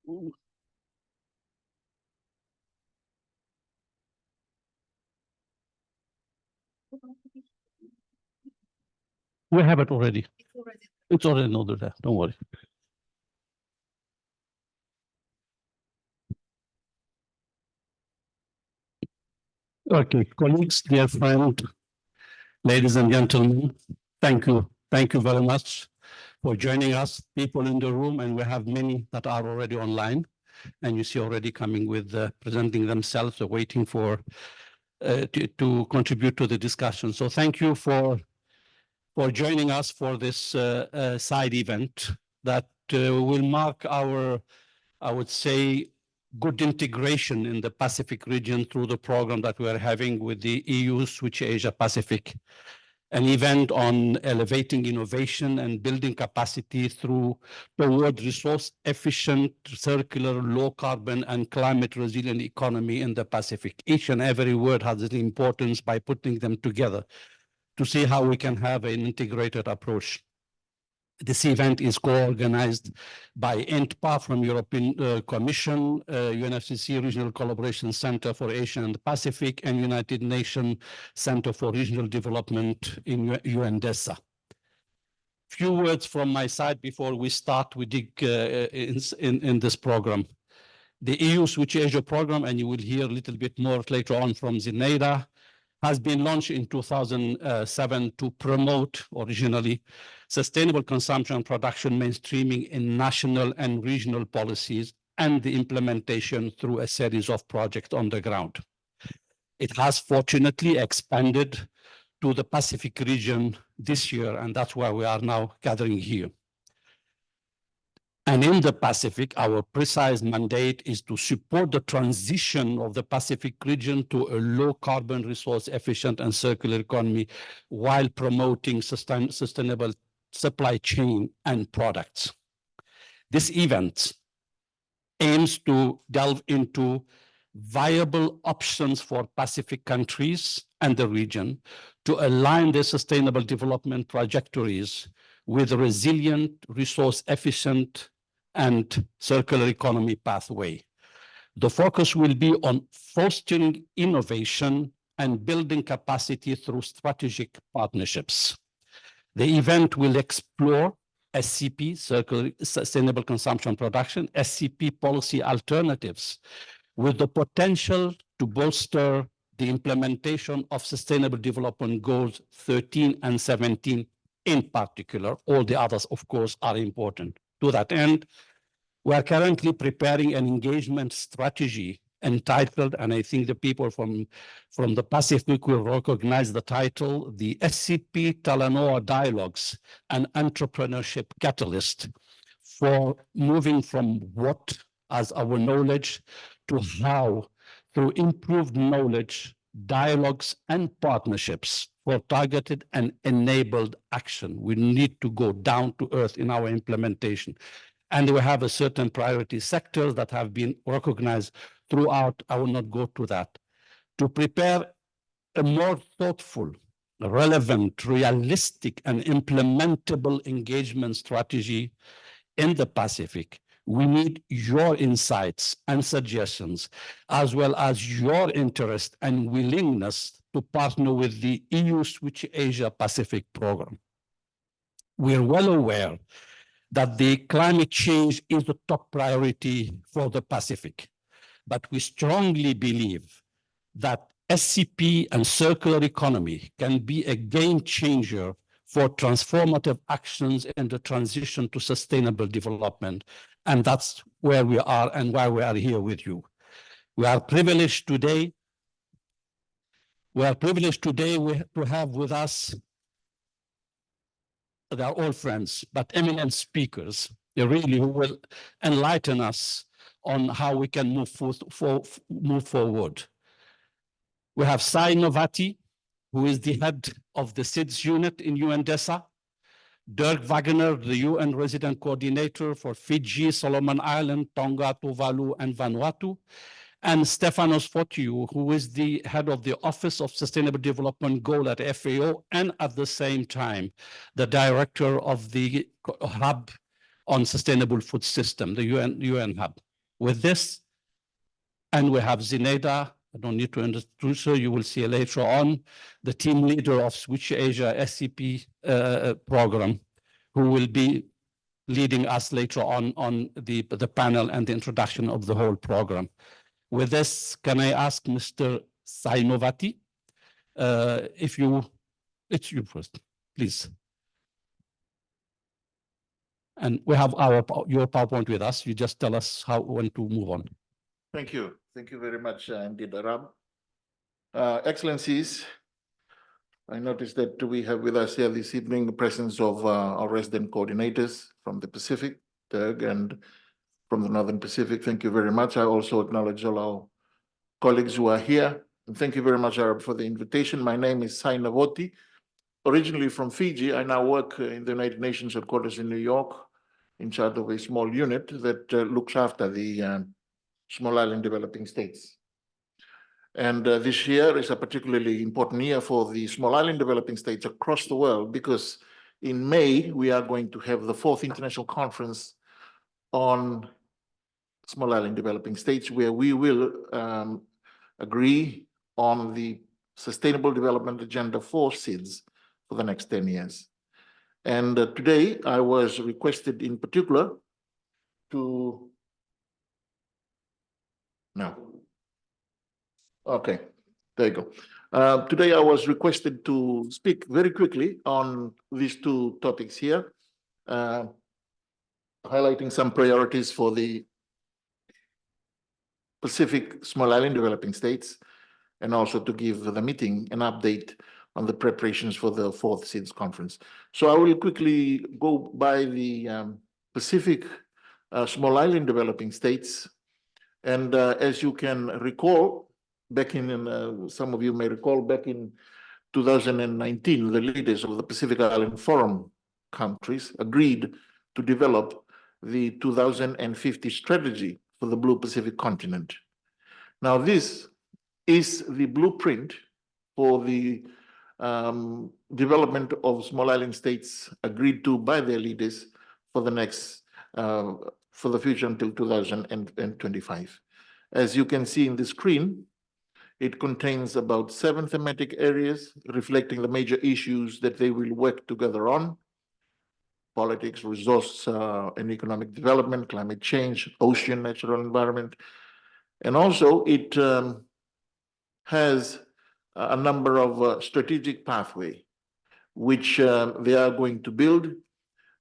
We have it already. It's already noted there. Don't worry. Okay, colleagues, dear friend, ladies and gentlemen, thank you. Thank you very much for joining us, people in the room, and we have many that are already online. And you see already coming with presenting themselves, waiting for to contribute to the discussion. So thank you for joining us for this side event that will mark our, I would say, good integration in the Pacific region through the program that we are having with the EU Switch Asia Pacific, an event on elevating innovation and building capacity toward resource efficient, circular, low carbon and climate resilient economy in the Pacific. Each and every word has its importance by putting them together to see how we can have an integrated approach. This event is co-organized by ENTPA from European Commission, UNFCCC Regional Collaboration Center for Asia and the Pacific, and United Nations Center for Regional Development in UNDESA. Few words from my side before we start, we dig in this program. The EU Switch Asia program, and you will hear a little bit more later on from Zineida, has been launched in 2007 to promote, originally, sustainable consumption and production mainstreaming in national and regional policies and the implementation through a series of projects on the ground. It has fortunately expanded to the Pacific region this year, and that's why we are now gathering here. And in the Pacific, our precise mandate is to support the transition of the Pacific region to a low carbon, resource efficient and circular economy while promoting sustainable supply chain and products. This event aims to delve into viable options for Pacific countries and the region to align their sustainable development trajectories with a resilient, resource efficient and circular economy pathway. The focus will be on fostering innovation and building capacity through strategic partnerships. The event will explore SCP, Sustainable Consumption Production, SCP policy alternatives with the potential to bolster the implementation of Sustainable Development Goals 13 and 17 in particular. All the others, of course, are important. To that end, we are currently preparing an engagement strategy entitled, and I think the people from the Pacific will recognize the title, the SCP Talanoa Dialogues, an Entrepreneurship Catalyst for moving from what as our knowledge to how, through improved knowledge, dialogues, and partnerships for targeted and enabled action. We need to go down to earth in our implementation. And we have a certain priority sectors that have been recognized throughout. I will not go to that. To prepare a more thoughtful, relevant, realistic, and implementable engagement strategy in the Pacific, we need your insights and suggestions, as well as your interest and willingness to partner with the EU Switch Asia Pacific program. We are well aware that the climate change is the top priority for the Pacific, but we strongly believe that SCP and circular economy can be a game changer for transformative actions in the transition to sustainable development. And that's where we are and why we are here with you. We are privileged today. To have with us, they are all friends, but eminent speakers, really who will enlighten us on how we can move forward. We have Sai Novati, who is the head of the SIDS unit in UNDESA, Dirk Wagner, the UN resident coordinator for Fiji, Solomon Island, Tonga, Tuvalu, and Vanuatu, and Stefanos Fotiou, who is the head of the Office of Sustainable Development Goal at FAO, and at the same time, the director of the Hub on Sustainable Food System, the UN Hub. With this, and we have Zineda, I don't need to introduce her, you will see her later on, the team leader of Switch Asia SCP program, who will be leading us later on the panel and the introduction of the whole program. With this, can I ask Mr. Sainovati, it's you first, please. And we have your PowerPoint with us. You just tell us when to move on. Thank you. Thank you very much, indeed, Arab. Excellencies, I noticed that we have with us here this evening the presence of our resident coordinators from the Pacific, Doug, and from the Northern Pacific. Thank you very much. I also acknowledge all our colleagues who are here. And thank you very much, Arab, for the invitation. My name is Sainovati, originally from Fiji. I now work in the United Nations headquarters in New York, in charge of a small unit that looks after the small island developing states. And this year is a particularly important year for the small island developing states across the world, because in May, we are going to have the 4th International Conference on Small Island Developing States, where we will agree on the Sustainable Development Agenda for SIDS for the next 10 years. And today, I was requested in particular to... No. Okay, there you go. Today, I was requested to speak very quickly on these two topics here, highlighting some priorities for the Pacific Small Island Developing States, and also to give the meeting an update on the preparations for the 4th SIDS conference. So I will quickly go by the Pacific Small Island Developing States. And as you can recall, back in, some of you may recall, back in 2019, the leaders of the Pacific Island Forum countries agreed to develop the 2050 strategy for the Blue Pacific continent. Now, this is the blueprint for the development of small island states agreed to by their leaders for the next, for the future until 2025. As you can see in the screen, it contains about 7 thematic areas reflecting the major issues that they will work together on: politics, resource and economic development, climate change, ocean, natural environment. And also it has a number of strategic pathways which they are going to build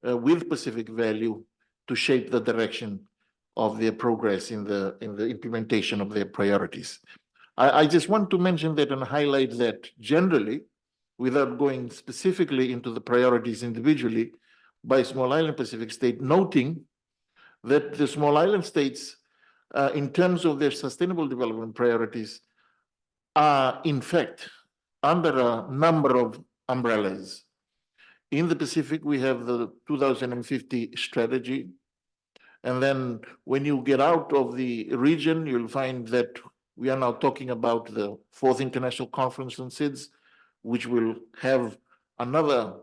with Pacific value to shape the direction of their progress in the implementation of their priorities. I just want to mention that and highlight that generally, without going specifically into the priorities individually by small island Pacific state, noting that the small island states, in terms of their sustainable development priorities, are in fact under a number of umbrellas. In the Pacific, we have the 2050 strategy. And then when you get out of the region, you'll find that we are now talking about the 4th International Conference on SIDS, which will have another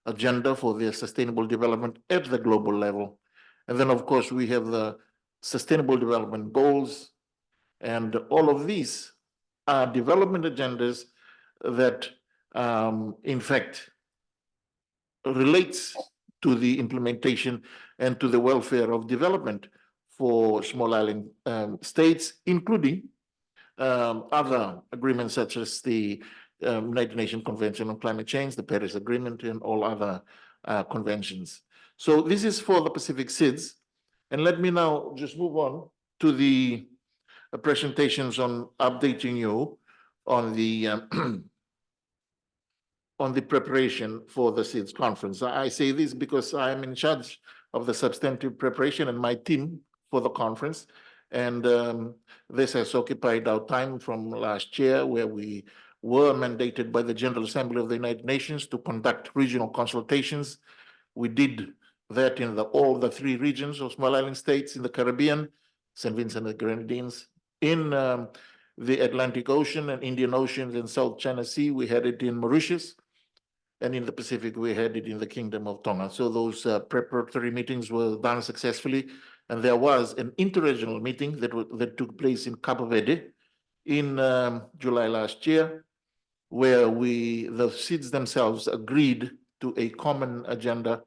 agenda for their sustainable development at the global level. And then, of course, we have the Sustainable Development Goals. And all of these are development agendas that, in fact, relates to the implementation and to the welfare of development for small island states, including other agreements such as the United Nations Convention on Climate Change, the Paris Agreement, and all other conventions. So this is for the Pacific SIDS. And let me now just move on to the presentations on updating you on the on the preparation for the SIDS conference. I say this because I am in charge of the substantive preparation and my team for the conference. And this has occupied our time from last year, where we were mandated by the General Assembly of the United Nations to conduct regional consultations. We did that in all the 3 regions of small island states in the Caribbean, St. Vincent and the Grenadines, in the Atlantic Ocean and Indian Oceans and South China Sea. We had it in Mauritius. and in the Pacific, we had it in the Kingdom of Tonga. So those preparatory meetings were done successfully, and there was an interregional meeting that took place in Cabo Verde in July last year, where the SIDS themselves agreed to a common agenda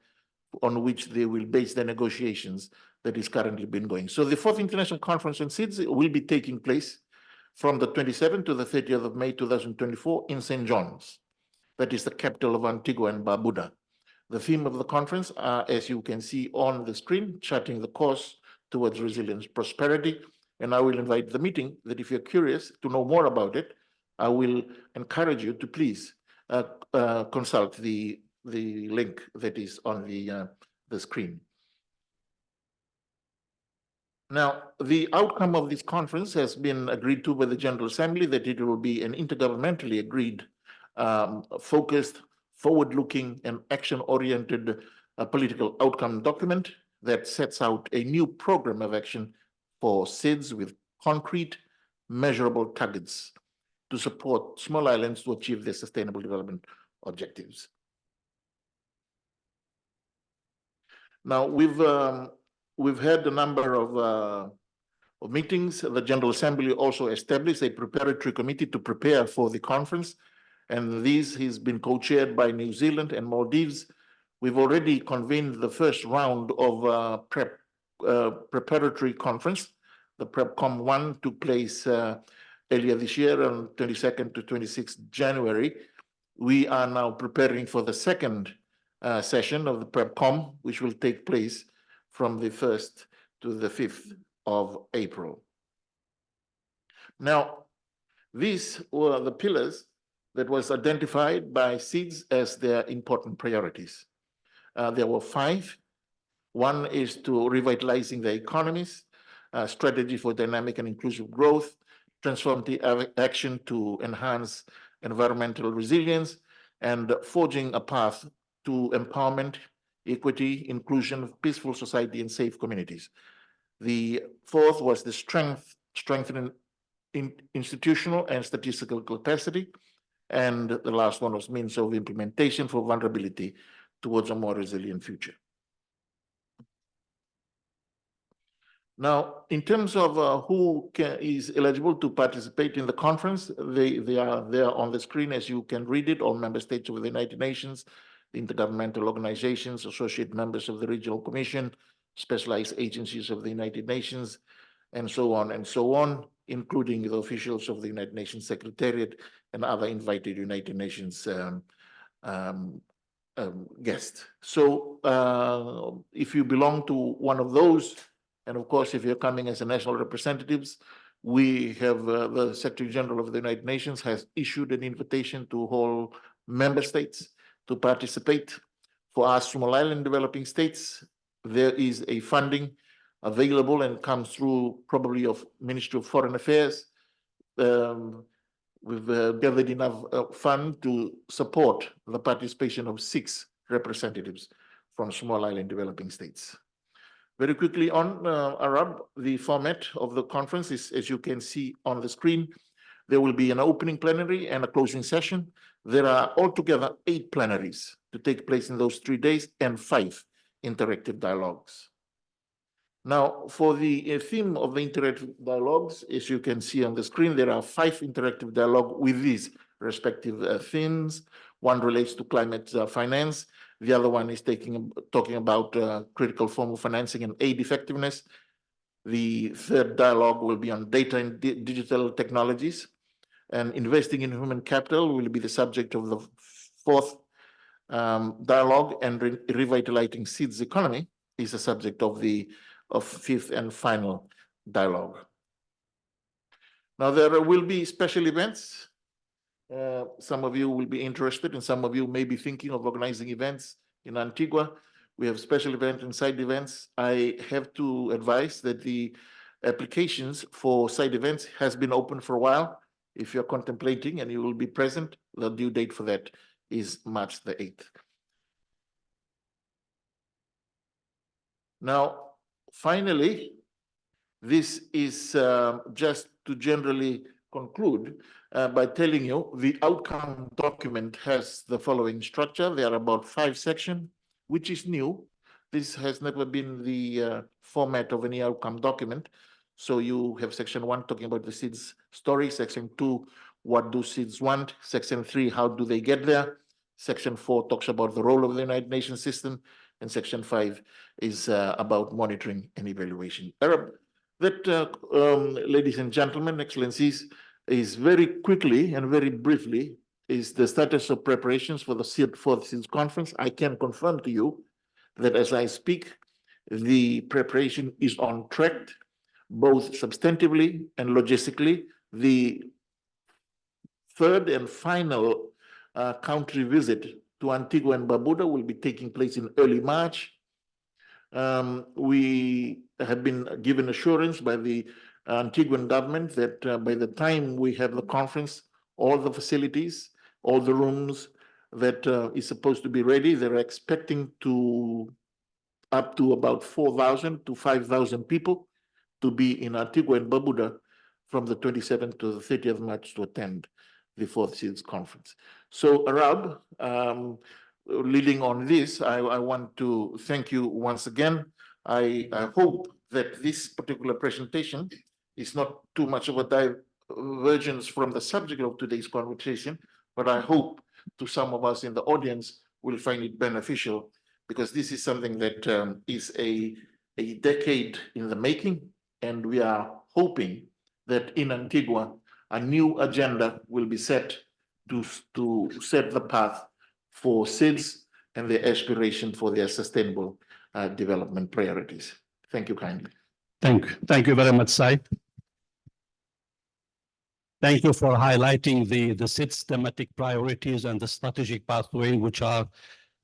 on which they will base their negotiations that is currently been going. So the fourth International Conference on SIDS will be taking place from the 27th to the 30th of May 2024 in St. John's. That is the capital of Antigua and Barbuda. The theme of the conference, as you can see on the screen, charting the course towards resilience prosperity. And I will invite the meeting that if you're curious to know more about it, I will encourage you to please consult the link that is on the screen. Now, the outcome of this conference has been agreed to by the General Assembly, that it will be an intergovernmentally agreed, focused, forward-looking, and action-oriented political outcome document that sets out a new program of action for SIDS with concrete, measurable targets to support small islands to achieve their sustainable development objectives. Now, we've had a number of meetings. The General Assembly also established a preparatory committee to prepare for the conference, and this has been co-chaired by New Zealand and Maldives. We've already convened the first round of preparatory conference. The PrepCom 1 took place earlier this year on 22nd to 26th January. We are now preparing for the second session of the PrepCom, which will take place from the 1st to the 5th of April. Now, these were the pillars that was identified by SIDS as their important priorities. There were 5. One is to revitalizing the economies, strategy for dynamic and inclusive growth, transformative action to enhance environmental resilience, and forging a path to empowerment, equity, inclusion, peaceful society, and safe communities. The fourth was the strengthening institutional and statistical capacity. And the last one was means of implementation for vulnerability towards a more resilient future. Now, in terms of who is eligible to participate in the conference, they are there on the screen as you can read it. All member states of the United Nations, intergovernmental organizations, associate members of the Regional Commission, specialized agencies of the United Nations, and so on, including the officials of the United Nations Secretariat and other invited United Nations guests. So if you belong to one of those, and of course, if you're coming as a national representatives, we have the Secretary General of the United Nations has issued an invitation to all member states to participate. For our small island developing states, there is a funding available and comes through probably of Ministry of Foreign Affairs. We've gathered enough fund to support the participation of 6 representatives from small island developing states. Very quickly on Arab, the format of the conference is, as you can see on the screen, there will be an opening plenary and a closing session. There are altogether 8 plenaries to take place in those 3 days and 5 interactive dialogues. Now, for the theme of the interactive dialogues, as you can see on the screen, there are 5 interactive dialogues with these respective themes. One relates to climate finance. The other one is talking about critical form of financing and aid effectiveness. The third dialogue will be on data and digital technologies. And investing in human capital will be the subject of the 4th dialogue, and revitalizing SIDS economy is the subject of the 5th and final dialogue. Now, there will be special events. Some of you will be interested, and some of you may be thinking of organizing events in Antigua. We have special events and side events. I have to advise that the applications for side events has been open for a while. If you're contemplating and you will be present, the due date for that is March the 8th. Now, finally, this is just to generally conclude by telling you the outcome document has the following structure. There are about 5 sections, which is new. This has never been the format of any outcome document. So you have section 1 talking about the seeds story, section 2, what do seeds want, section 3, how do they get there, section 4 talks about the role of the United Nations system, and section 5 is about monitoring and evaluation. Ladies and gentlemen, excellencies, is very quickly and very briefly is the status of preparations for the fourth SEEDS conference. I can confirm to you that as I speak, the preparation is on track, both substantively and logistically. The third and final country visit to Antigua and Barbuda will be taking place in early March. We have been given assurance by the Antiguan government that by the time we have the conference, all the facilities, all the rooms that is supposed to be ready, they're expecting to up to about 4,000 to 5,000 people to be in Antigua and Barbuda from the 27th to the 30th of March to attend the fourth SEEDS conference. So Arab, leading on this, I want to thank you once again. I hope that this particular presentation is not too much of a divergence from the subject of today's conversation, but I hope to some of us in the audience will find it beneficial, because this is something that is a decade in the making, and we are hoping that in Antigua, a new agenda will be set to set the path for SIDS and their aspiration for their sustainable development priorities. Thank you kindly. Thank you. Thank you very much, Sai. Thank you for highlighting the SIDS thematic priorities and the strategic pathway, which are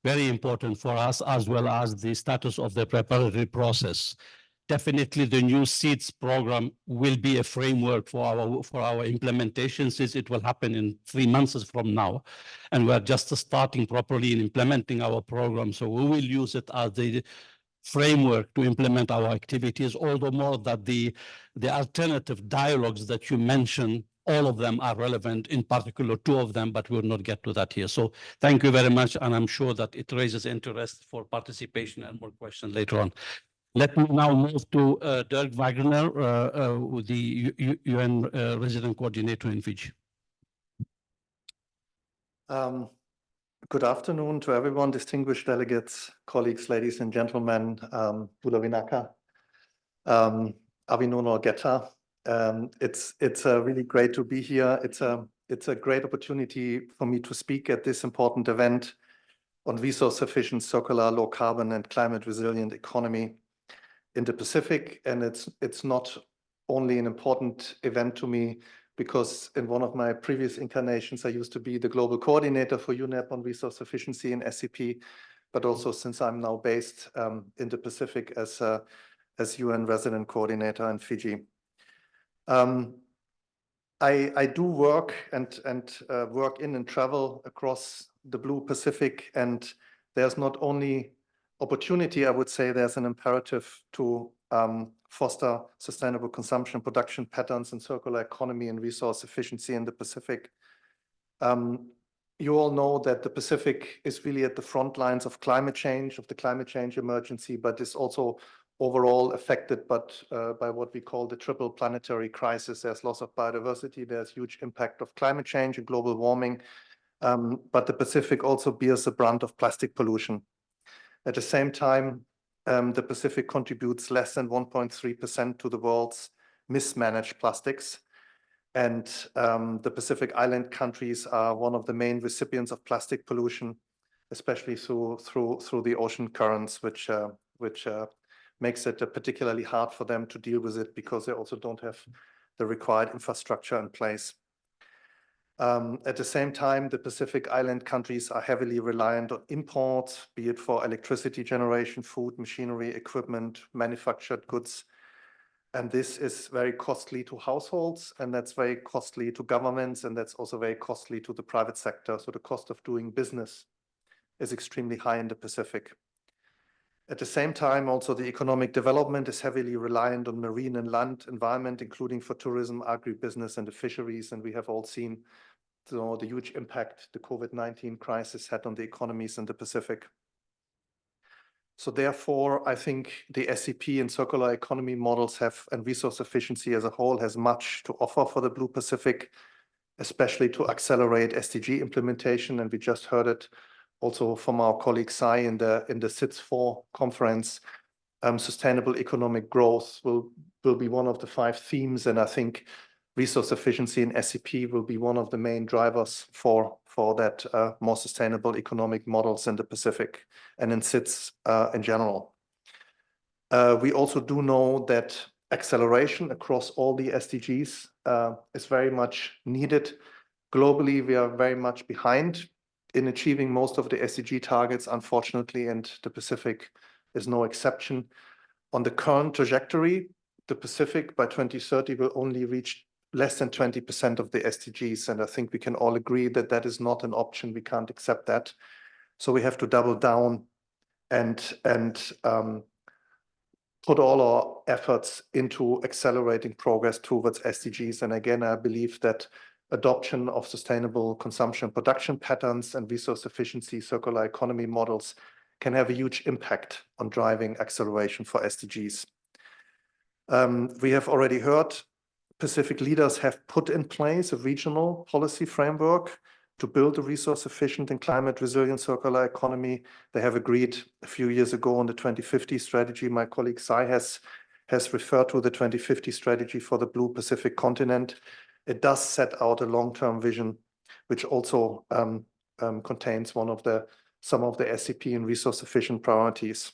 very important for us, as well as the status of the preparatory process. Definitely the new SEEDS program will be a framework for our implementation, since it will happen in 3 months from now. And we're just starting properly in implementing our program. So we will use it as the framework to implement our activities, all the more that the alternative dialogues that you mentioned, all of them are relevant, in particular 2 of them, but we'll not get to that here. So thank you very much, and I'm sure that it raises interest for participation and more questions later on. Let me now move to Dirk Wagner, the UN Resident Coordinator in Fiji. Good afternoon to everyone, distinguished delegates, colleagues, ladies and gentlemen, Bula Vinaka, Avinono Geta. It's really great to be here. It's a great opportunity for me to speak at this important event on resource efficient, circular, low carbon and climate resilient economy in the Pacific. And it's not only an important event to me, because in one of my previous incarnations, I used to be the global coordinator for UNEP on resource efficiency and SCP, but also since I'm now based in the Pacific as UN resident coordinator in Fiji. I do work and work in and travel across the Blue Pacific, and there's not only opportunity, I would say there's an imperative to foster sustainable consumption, production patterns, and circular economy and resource efficiency in the Pacific. You all know that the Pacific is really at the front lines of climate change, of the climate change emergency, but is also overall affected by what we call the triple planetary crisis. There's loss of biodiversity, there's huge impact of climate change and global warming, but the Pacific also bears the brunt of plastic pollution. At the same time, the Pacific contributes less than 1.3% to the world's mismanaged plastics. And the Pacific Island countries are one of the main recipients of plastic pollution, especially through the ocean currents, which makes it particularly hard for them to deal with it, because they also don't have the required infrastructure in place. At the same time, the Pacific Island countries are heavily reliant on imports, be it for electricity generation, food, machinery, equipment, manufactured goods. And this is very costly to households, and that's very costly to governments, and that's also very costly to the private sector. So the cost of doing business is extremely high in the Pacific. At the same time, also the economic development is heavily reliant on marine and land environment, including for tourism, agribusiness, and the fisheries. And we have all seen the huge impact the COVID-19 crisis had on the economies in the Pacific. So therefore, I think the SCP and circular economy models have, and resource efficiency as a whole has much to offer for the Blue Pacific, especially to accelerate SDG implementation. And we just heard it also from our colleague Sai in the SITS4 conference. Sustainable economic growth will be one of the 5 themes, and I think resource efficiency in SCP will be one of the main drivers for that more sustainable economic models in the Pacific and in SITS in general. We also do know that acceleration across all the SDGs is very much needed. Globally, we are very much behind in achieving most of the SDG targets, unfortunately, and the Pacific is no exception. On the current trajectory, the Pacific by 2030 will only reach less than 20% of the SDGs. And I think we can all agree that that is not an option. We can't accept that. So we have to double down and put all our efforts into accelerating progress towards SDGs. And again, I believe that adoption of sustainable consumption production patterns and resource efficiency circular economy models can have a huge impact on driving acceleration for SDGs. We have already heard Pacific leaders have put in place a regional policy framework to build a resource efficient and climate resilient circular economy. They have agreed a few years ago on the 2050 strategy. My colleague Sai has referred to the 2050 strategy for the Blue Pacific continent. It does set out a long-term vision, which also contains some of the SCP and resource efficient priorities.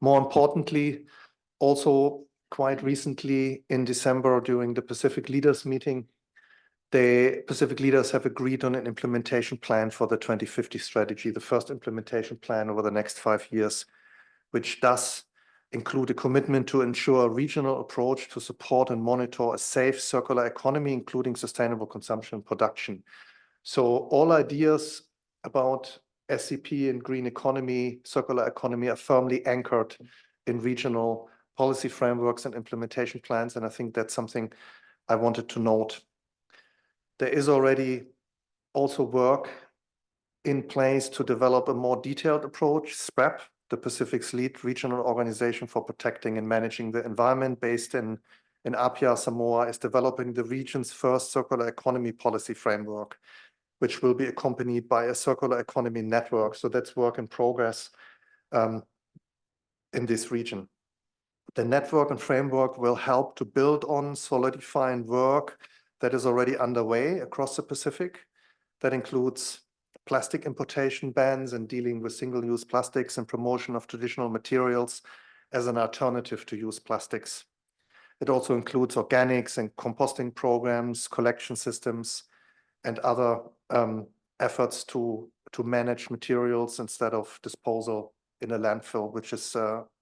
More importantly, also quite recently in December during the Pacific Leaders meeting, the Pacific leaders have agreed on an implementation plan for the 2050 strategy, the first implementation plan over the next 5 years, which does include a commitment to ensure a regional approach to support and monitor a safe circular economy, including sustainable consumption and production. So all ideas about SCP and green economy, circular economy are firmly anchored in regional policy frameworks and implementation plans. And I think that's something I wanted to note. There is already also work in place to develop a more detailed approach. SPREP, the Pacific's lead regional organization for protecting and managing the environment based in Apia, Samoa, is developing the region's first circular economy policy framework, which will be accompanied by a circular economy network. So that's work in progress in this region. The network and framework will help to build on solidifying work that is already underway across the Pacific. That includes plastic importation bans and dealing with single-use plastics and promotion of traditional materials as an alternative to use plastics. It also includes organics and composting programs, collection systems, and other efforts to manage materials instead of disposal in a landfill, which is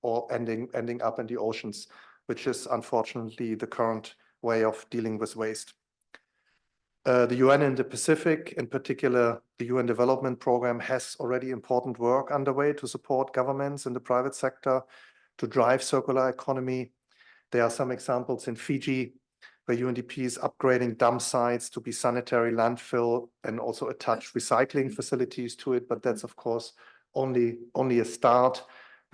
or ending up in the oceans, which is unfortunately the current way of dealing with waste. The UN in the Pacific, in particular, the UN Development Program, has already important work underway to support governments in the private sector to drive circular economy. There are some examples in Fiji where UNDP is upgrading dump sites to be sanitary landfill and also attach recycling facilities to it. But that's, of course, only a start.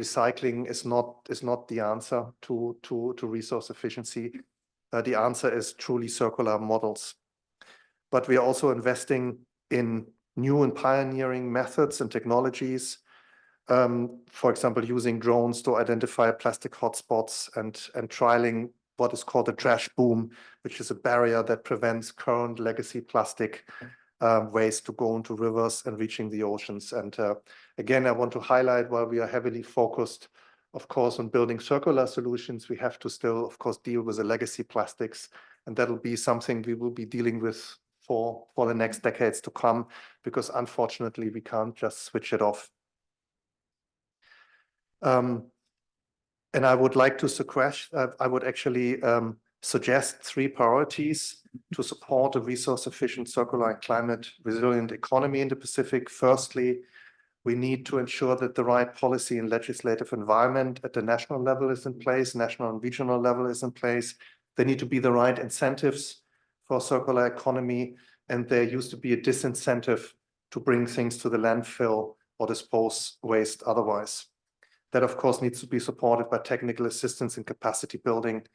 Recycling is not the answer to resource efficiency. The answer is truly circular models. But we are also investing in new and pioneering methods and technologies. For example, using drones to identify plastic hotspots and trialing what is called a trash boom, which is a barrier that prevents current legacy plastic waste to go into rivers and reaching the oceans. And again, I want to highlight, while we are heavily focused, of course, on building circular solutions, we have to still, of course, deal with the legacy plastics. And that'll be something we will be dealing with for the next decades to come, because unfortunately, we can't just switch it off. And I would like to I would actually suggest 3 priorities to support a resource efficient, circular and climate resilient economy in the Pacific. Firstly, We need to ensure that the right policy and legislative environment at the national level is in place, national and regional level is in place. There need to be the right incentives for circular economy, and there used to be a disincentive to bring things to the landfill or dispose waste otherwise. That, of course, needs to be supported by technical assistance and capacity building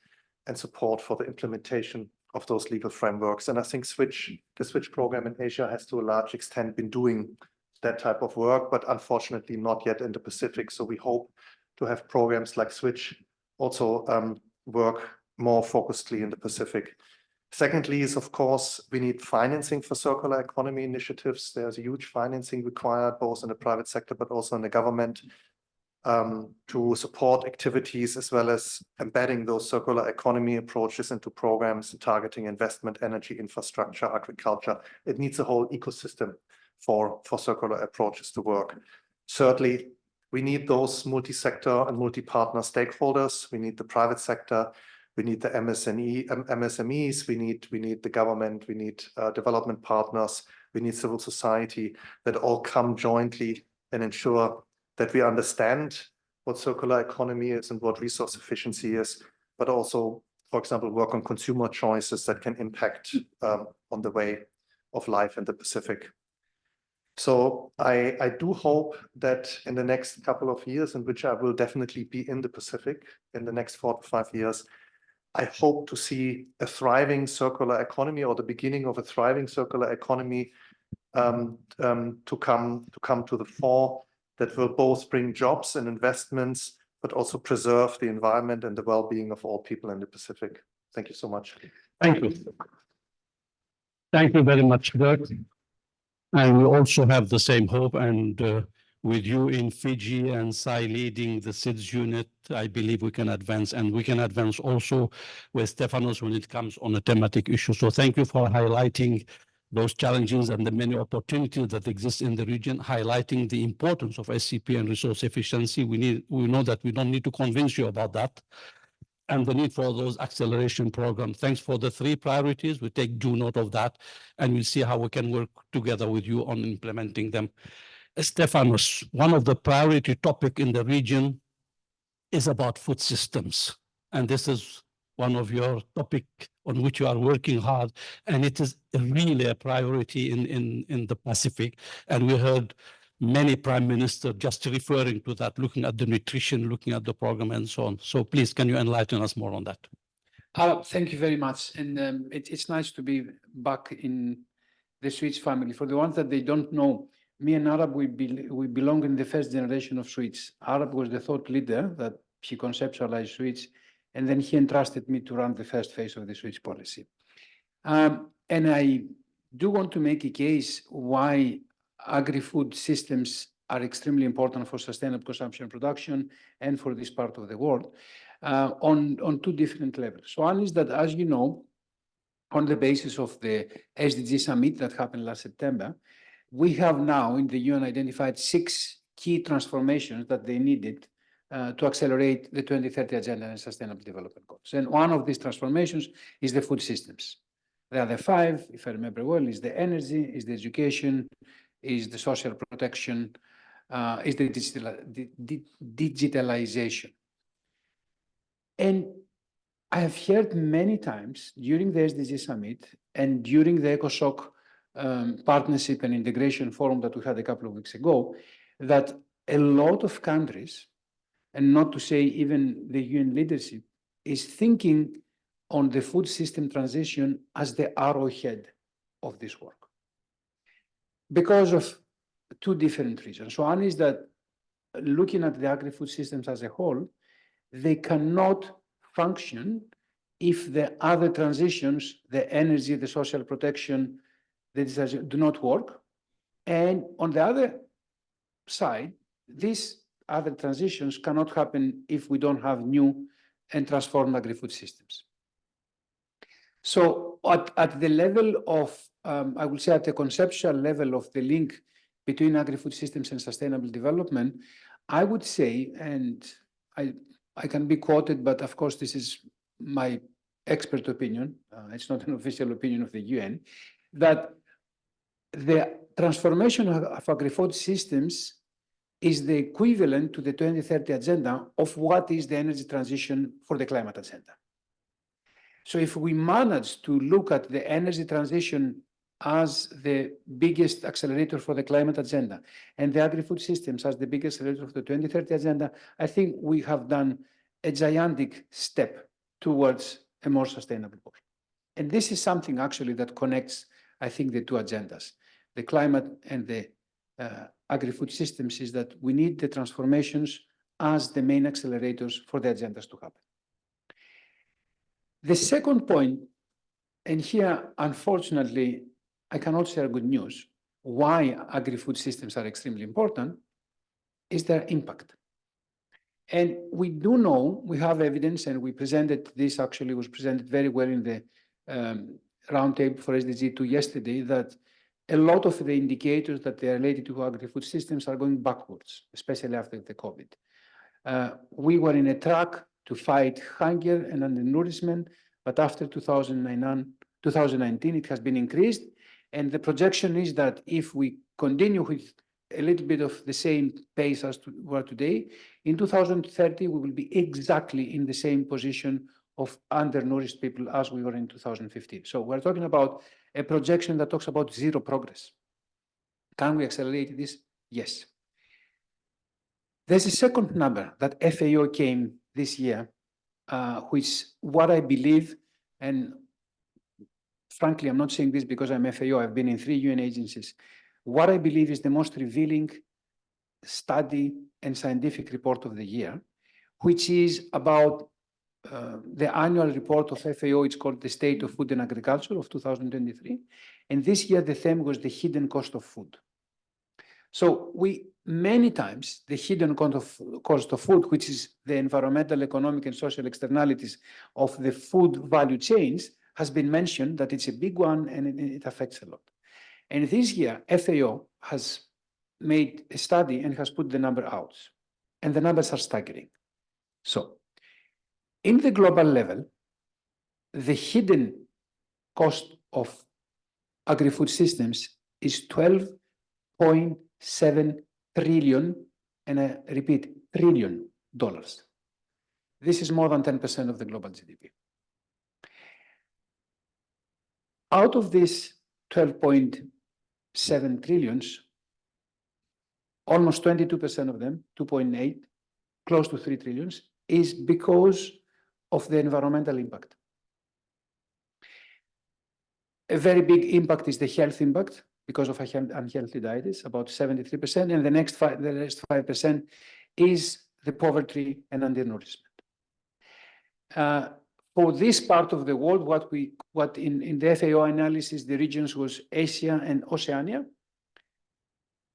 and support for the implementation of those legal frameworks. And I think the Switch program in Asia has to a large extent been doing that type of work, but unfortunately not yet in the Pacific. So we hope to have programs like Switch also work more focusedly in the Pacific. Secondly is, of course, we need financing for circular economy initiatives. There's a huge financing required, both in the private sector, but also in the government, to support activities as well as embedding those circular economy approaches into programs targeting investment, energy, infrastructure, agriculture. It needs a whole ecosystem for circular approaches to work. Thirdly, we need those multi-sector and multi-partner stakeholders. We need the private sector. We need the MSMEs, we need the government, we need development partners, we need civil society that all come jointly and ensure that we understand what circular economy is and what resource efficiency is, but also, for example, work on consumer choices that can impact on the way of life in the Pacific. So I do hope that in the next couple of years, in which I will definitely be in the Pacific in the next 4 to 5 years, I hope to see a thriving circular economy or the beginning of a thriving circular economy to come to the fore, that will both bring jobs and investments, but also preserve the environment and the well-being of all people in the Pacific. Thank you so much. Thank you. Thank you very much, Dirk. And we also have the same hope, and with you in Fiji and Sai leading the SIDS unit, I believe we can advance, and we can advance also with Stefanos when it comes on a thematic issue. So thank you for highlighting those challenges and the many opportunities that exist in the region, highlighting the importance of SCP and resource efficiency. We know that we don't need to convince you about that, and the need for those acceleration programs. Thanks for the 3 priorities. We take due note of that, and we'll see how we can work together with you on implementing them. Stefanos, one of the priority topic in the region is about food systems. And this is one of your topic on which you are working hard. And it is really a priority in the Pacific. And we heard many prime ministers just referring to that, looking at the nutrition, looking at the program and so on. So please, can you enlighten us more on that? Thank you very much. And it's nice to be back in the Switch family. For the ones that they don't know, me and Arab, we belong in the first generation of Switch. Arab was the thought leader that he conceptualized Switch, and then he entrusted me to run the first phase of the Switch policy. And I do want to make a case why agri-food systems are extremely important for sustainable consumption and production and for this part of the world on 2 different levels. So one is that, as you know, on the basis of the SDG summit that happened last September, we have now in the UN identified 6 key transformations that they needed to accelerate the 2030 Agenda and Sustainable Development Goals. And one of these transformations is the food systems. The other 5, if I remember well, is the energy, is the education, is the social protection, is the digitalization. And I have heard many times during the SDG summit and during the ECOSOC partnership and integration forum that we had a couple of weeks ago, that a lot of countries, and not to say even the UN leadership, is thinking on the food system transition as the arrowhead of this work. Because of 2 different reasons. So one is that looking at the agri-food systems as a whole, they cannot function if the other transitions, the energy, the social protection, the digitalization, do not work. And on the other side, these other transitions cannot happen if we don't have new and transformed agri-food systems. So at the level of, I would say at the conceptual level of the link between agri-food systems and sustainable development, I would say, and I can be quoted, but of course this is my expert opinion, it's not an official opinion of the UN, that the transformation of agri-food systems is the equivalent to the 2030 agenda of what is the energy transition for the climate agenda. So if we manage to look at the energy transition as the biggest accelerator for the climate agenda and the agri-food systems as the biggest accelerator of the 2030 agenda, I think we have done a gigantic step towards a more sustainable world. And this is something actually that connects, I think, the two agendas, the climate and the agri-food systems, is that we need the transformations as the main accelerators for the agendas to happen. The second point, and here, unfortunately, I cannot share good news, why agri-food systems are extremely important, is their impact. And we do know, we have evidence, and we presented this, actually was presented very well in the roundtable for SDG 2 yesterday, that a lot of the indicators that they are related to agri-food systems are going backwards, especially after the COVID. We were in a track to fight hunger and undernourishment, but after 2019, it has been increased. And the projection is that if we continue with a little bit of the same pace as we are today, in 2030, we will be exactly in the same position of undernourished people as we were in 2015. So we're talking about a projection that talks about zero progress. Can we accelerate this? Yes. There's a second number that FAO came this year, which what I believe, and frankly, I'm not saying this because I'm FAO, I've been in 3 UN agencies. What I believe is the most revealing study and scientific report of the year, which is about the annual report of FAO. It's called the State of Food and Agriculture of 2023. And this year, the theme was the hidden cost of food. So many times, the hidden cost of food, which is the environmental, economic, and social externalities of the food value chains, has been mentioned that it's a big one and it affects a lot. And this year, FAO has made a study and has put the number out. And the numbers are staggering. So, in the global level, the hidden cost of agri-food systems is $12.7 trillion, and I repeat, trillion dollars. This is more than 10% of the global GDP. Out of this 12.7 trillions, almost 22% of them, 2.8, close to 3 trillions, is because of the environmental impact. A very big impact is the health impact because of unhealthy diet, is about 73%, and the rest 5% is the poverty and undernourishment. For this part of the world, what in the FAO analysis, the regions was Asia and Oceania.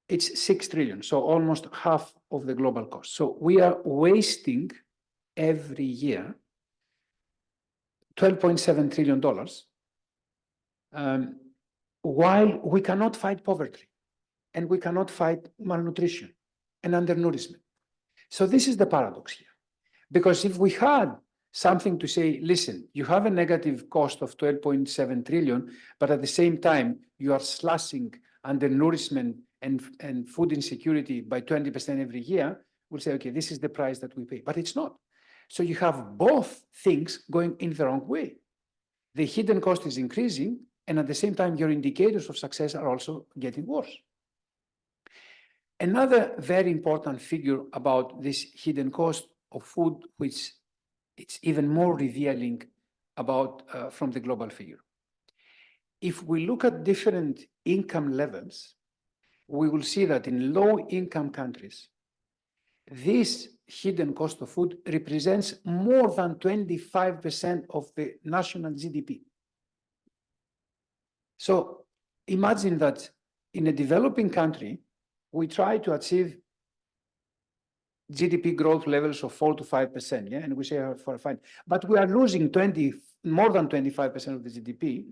It's 6 trillion, so almost half of the global cost. So we are wasting every year $12.7 trillion, while we cannot fight poverty and we cannot fight malnutrition and undernourishment. So this is the paradox here. Because if we had something to say, listen, you have a negative cost of 12.7 trillion, but at the same time, you are slashing undernourishment and food insecurity by 20% every year, we'll say, okay, this is the price that we pay. But it's not. So you have both things going in the wrong way. The hidden cost is increasing, and at the same time, your indicators of success are also getting worse. Another very important figure about this hidden cost of food, which it's even more revealing about from the global figure. If we look at different income levels, we will see that in low-income countries, this hidden cost of food represents more than 25% of the national GDP. So imagine that in a developing country, we try to achieve GDP growth levels of 4 to 5%, yeah, and we say for fine, but we are losing more than 25% of the GDP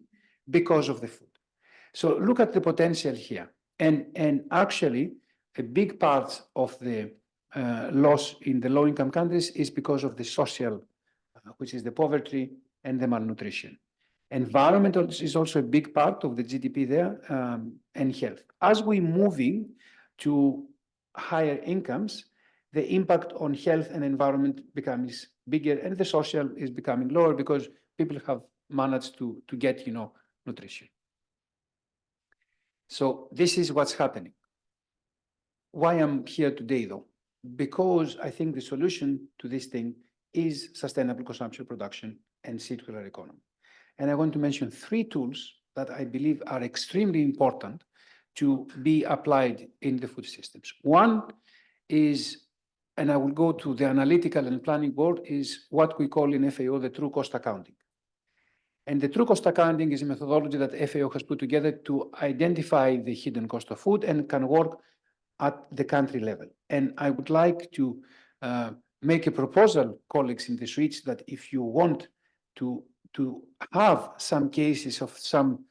because of the food. So look at the potential here, and actually a big part of the loss in the low-income countries is because of the social, which is the poverty and the malnutrition. Environment is also a big part of the GDP there, and health. As we're moving to higher incomes, the impact on health and environment becomes bigger, and the social is becoming lower because people have managed to get, nutrition. So this is what's happening. Why I'm here today, though? Because I think the solution to this thing is sustainable consumption, production, and circular economy. And I want to mention 3 tools that I believe are extremely important to be applied in the food systems. One is, and I will go to the analytical and planning board, is what we call in FAO the true cost accounting. And the true cost accounting is a methodology that FAO has put together to identify the hidden cost of food and can work at the country level. And I would like to make a proposal, colleagues in the Switch, that if you want to have some cases of some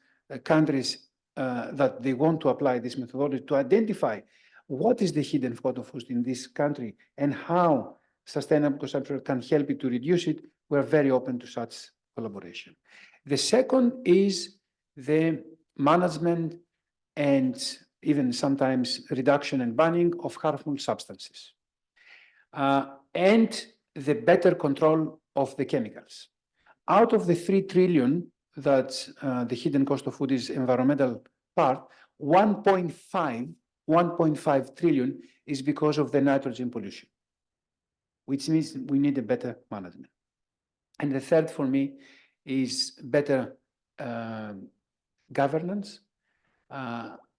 countries that they want to apply this methodology to identify what is the hidden cost of food in this country and how sustainable consumption can help it to reduce it, we're very open to such collaboration. The second is the management and even sometimes reduction and banning of harmful substances, and the better control of the chemicals. Out of the 3 trillion that the hidden cost of food is environmental part, 1.5 trillion is because of the nitrogen pollution, which means we need a better management. And the third for me is better governance.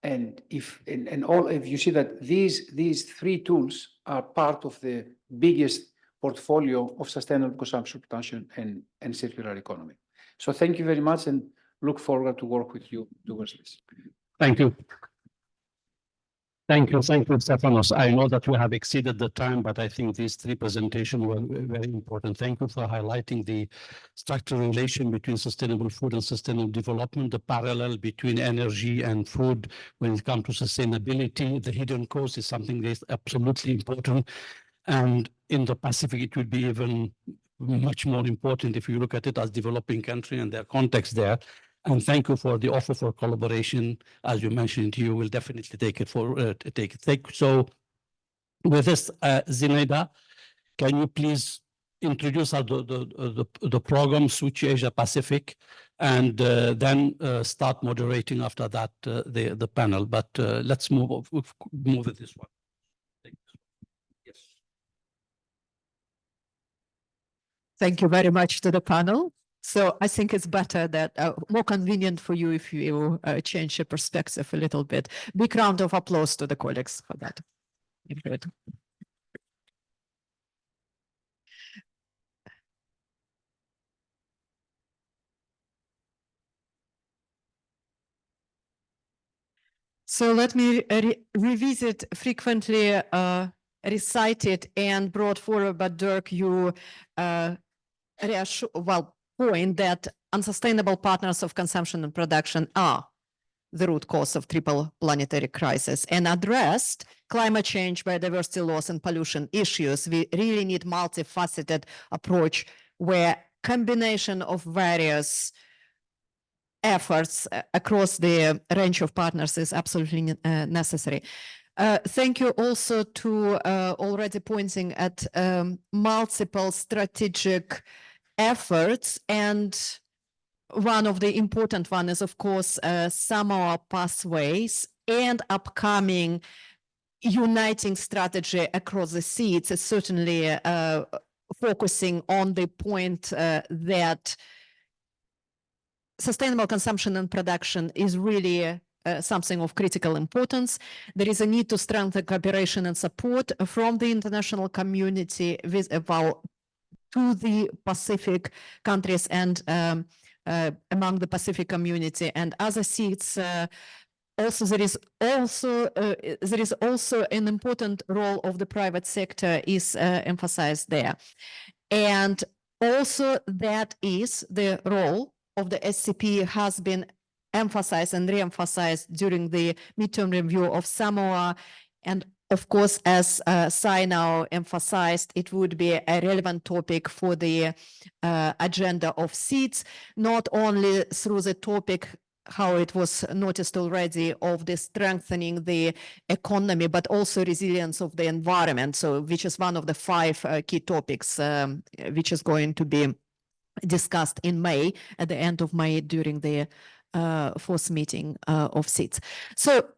And if you see that these 3 tools are part of the biggest portfolio of sustainable consumption, production, and circular economy. So thank you very much, and look forward to work with you towards this. Thank you. Thank you, Stefanos. I know that we have exceeded the time, but I think these 3 presentations were very important. Thank you for highlighting the structural relation between sustainable food and sustainable development, the parallel between energy and food when it comes to sustainability. The hidden cost is something that is absolutely important. And in the Pacific, it would be even much more important if you look at it as developing country and their context there. And thank you for the offer for collaboration. As you mentioned, you will definitely take it for So with this, Zinaida, can you please introduce the program Switch Asia Pacific, and then start moderating after that the panel. But let's move with this one. Yes. Thank you very much to the panel. So I think it's better that more convenient for you if you change your perspective a little bit. Big round of applause to the colleagues for that. Good. So let me revisit frequently recited and brought forward by Dirk, you point that unsustainable partners of consumption and production are the root cause of triple planetary crisis, and addressed climate change, biodiversity loss, and pollution issues. We really need multifaceted approach where combination of various efforts across the range of partners is absolutely necessary. Thank you also to already pointing at multiple strategic efforts, and one of the important one is, of course, Samoa pathways and upcoming uniting strategy across the seats is certainly focusing on the point that sustainable consumption and production is really something of critical importance. There is a need to strengthen cooperation and support from the international community with to the Pacific countries and among the Pacific community and other seats. Also, there is also an important role of the private sector is emphasized there, and also that is the role of the SCP has been emphasized and re-emphasized during the midterm review of Samoa. And of course, as Sai now emphasized, it would be a relevant topic for the agenda of seats, not only through the topic how it was noticed already, of the strengthening the economy, but also resilience of the environment. So, which is one of the 5 key topics, which is going to be discussed in May, at the end of May, during the 4th meeting of SEEDS. So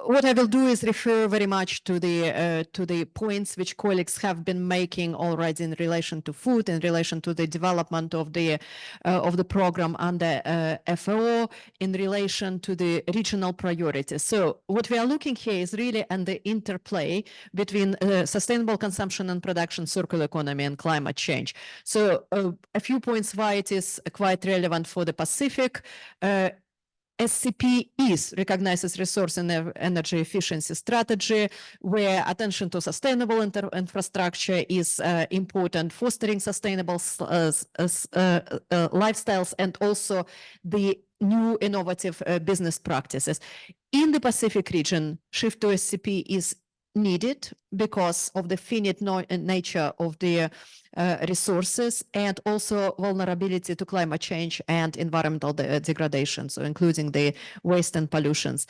what I will do is refer very much to the points which colleagues have been making already in relation to food, in relation to the development of the program under FAO, in relation to the regional priorities. So what we are looking here is really at the interplay between sustainable consumption and production, circular economy, and climate change. So a few points why it is quite relevant for the Pacific. SCP is recognized as resource and energy efficiency strategy, where attention to sustainable infrastructure is important, fostering sustainable lifestyles, and also the new innovative business practices. In the Pacific region, shift to SCP is needed because of the finite nature of the resources, and also vulnerability to climate change and environmental degradation, so including the waste and pollutions.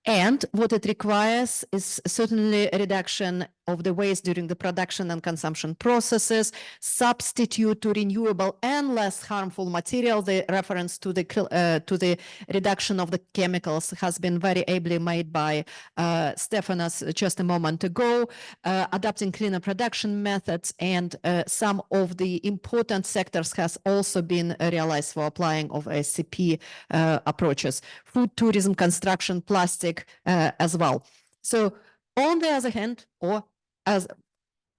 And what it requires is certainly a reduction of the waste during the production and consumption processes, substitute to renewable and less harmful material. The reference to the reduction of the chemicals has been very ably made by Stefanos just a moment ago, adapting cleaner production methods, and some of the important sectors has also been realized for applying of SCP approaches: food, tourism, construction, plastic, as well. So on the other hand, or as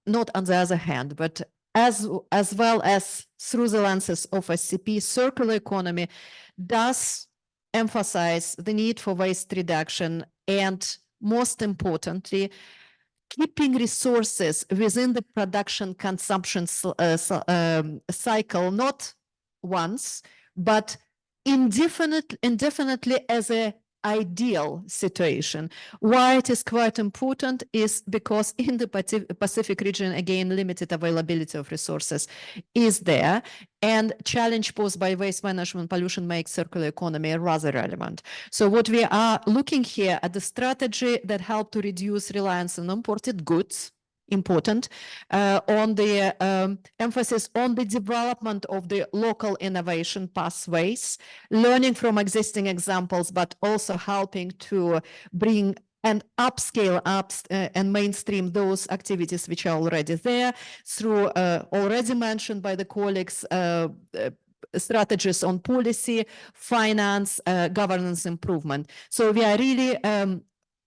not on the other hand, but as well as through the lenses of SCP, circular economy does emphasize the need for waste reduction, and most importantly, keeping resources within the production consumption cycle, not once, but indefinitely as a ideal situation. Why it is quite important is because in the Pacific region, again, limited availability of resources is there, and challenge posed by waste management pollution makes circular economy rather relevant. So what we are looking here at the strategy that help to reduce reliance on imported goods, important, on the emphasis on the development of the local innovation pathways, learning from existing examples, but also helping to bring and upscale and mainstream those activities which are already there through already mentioned by the colleagues, strategies on policy, finance, governance improvement. So we are really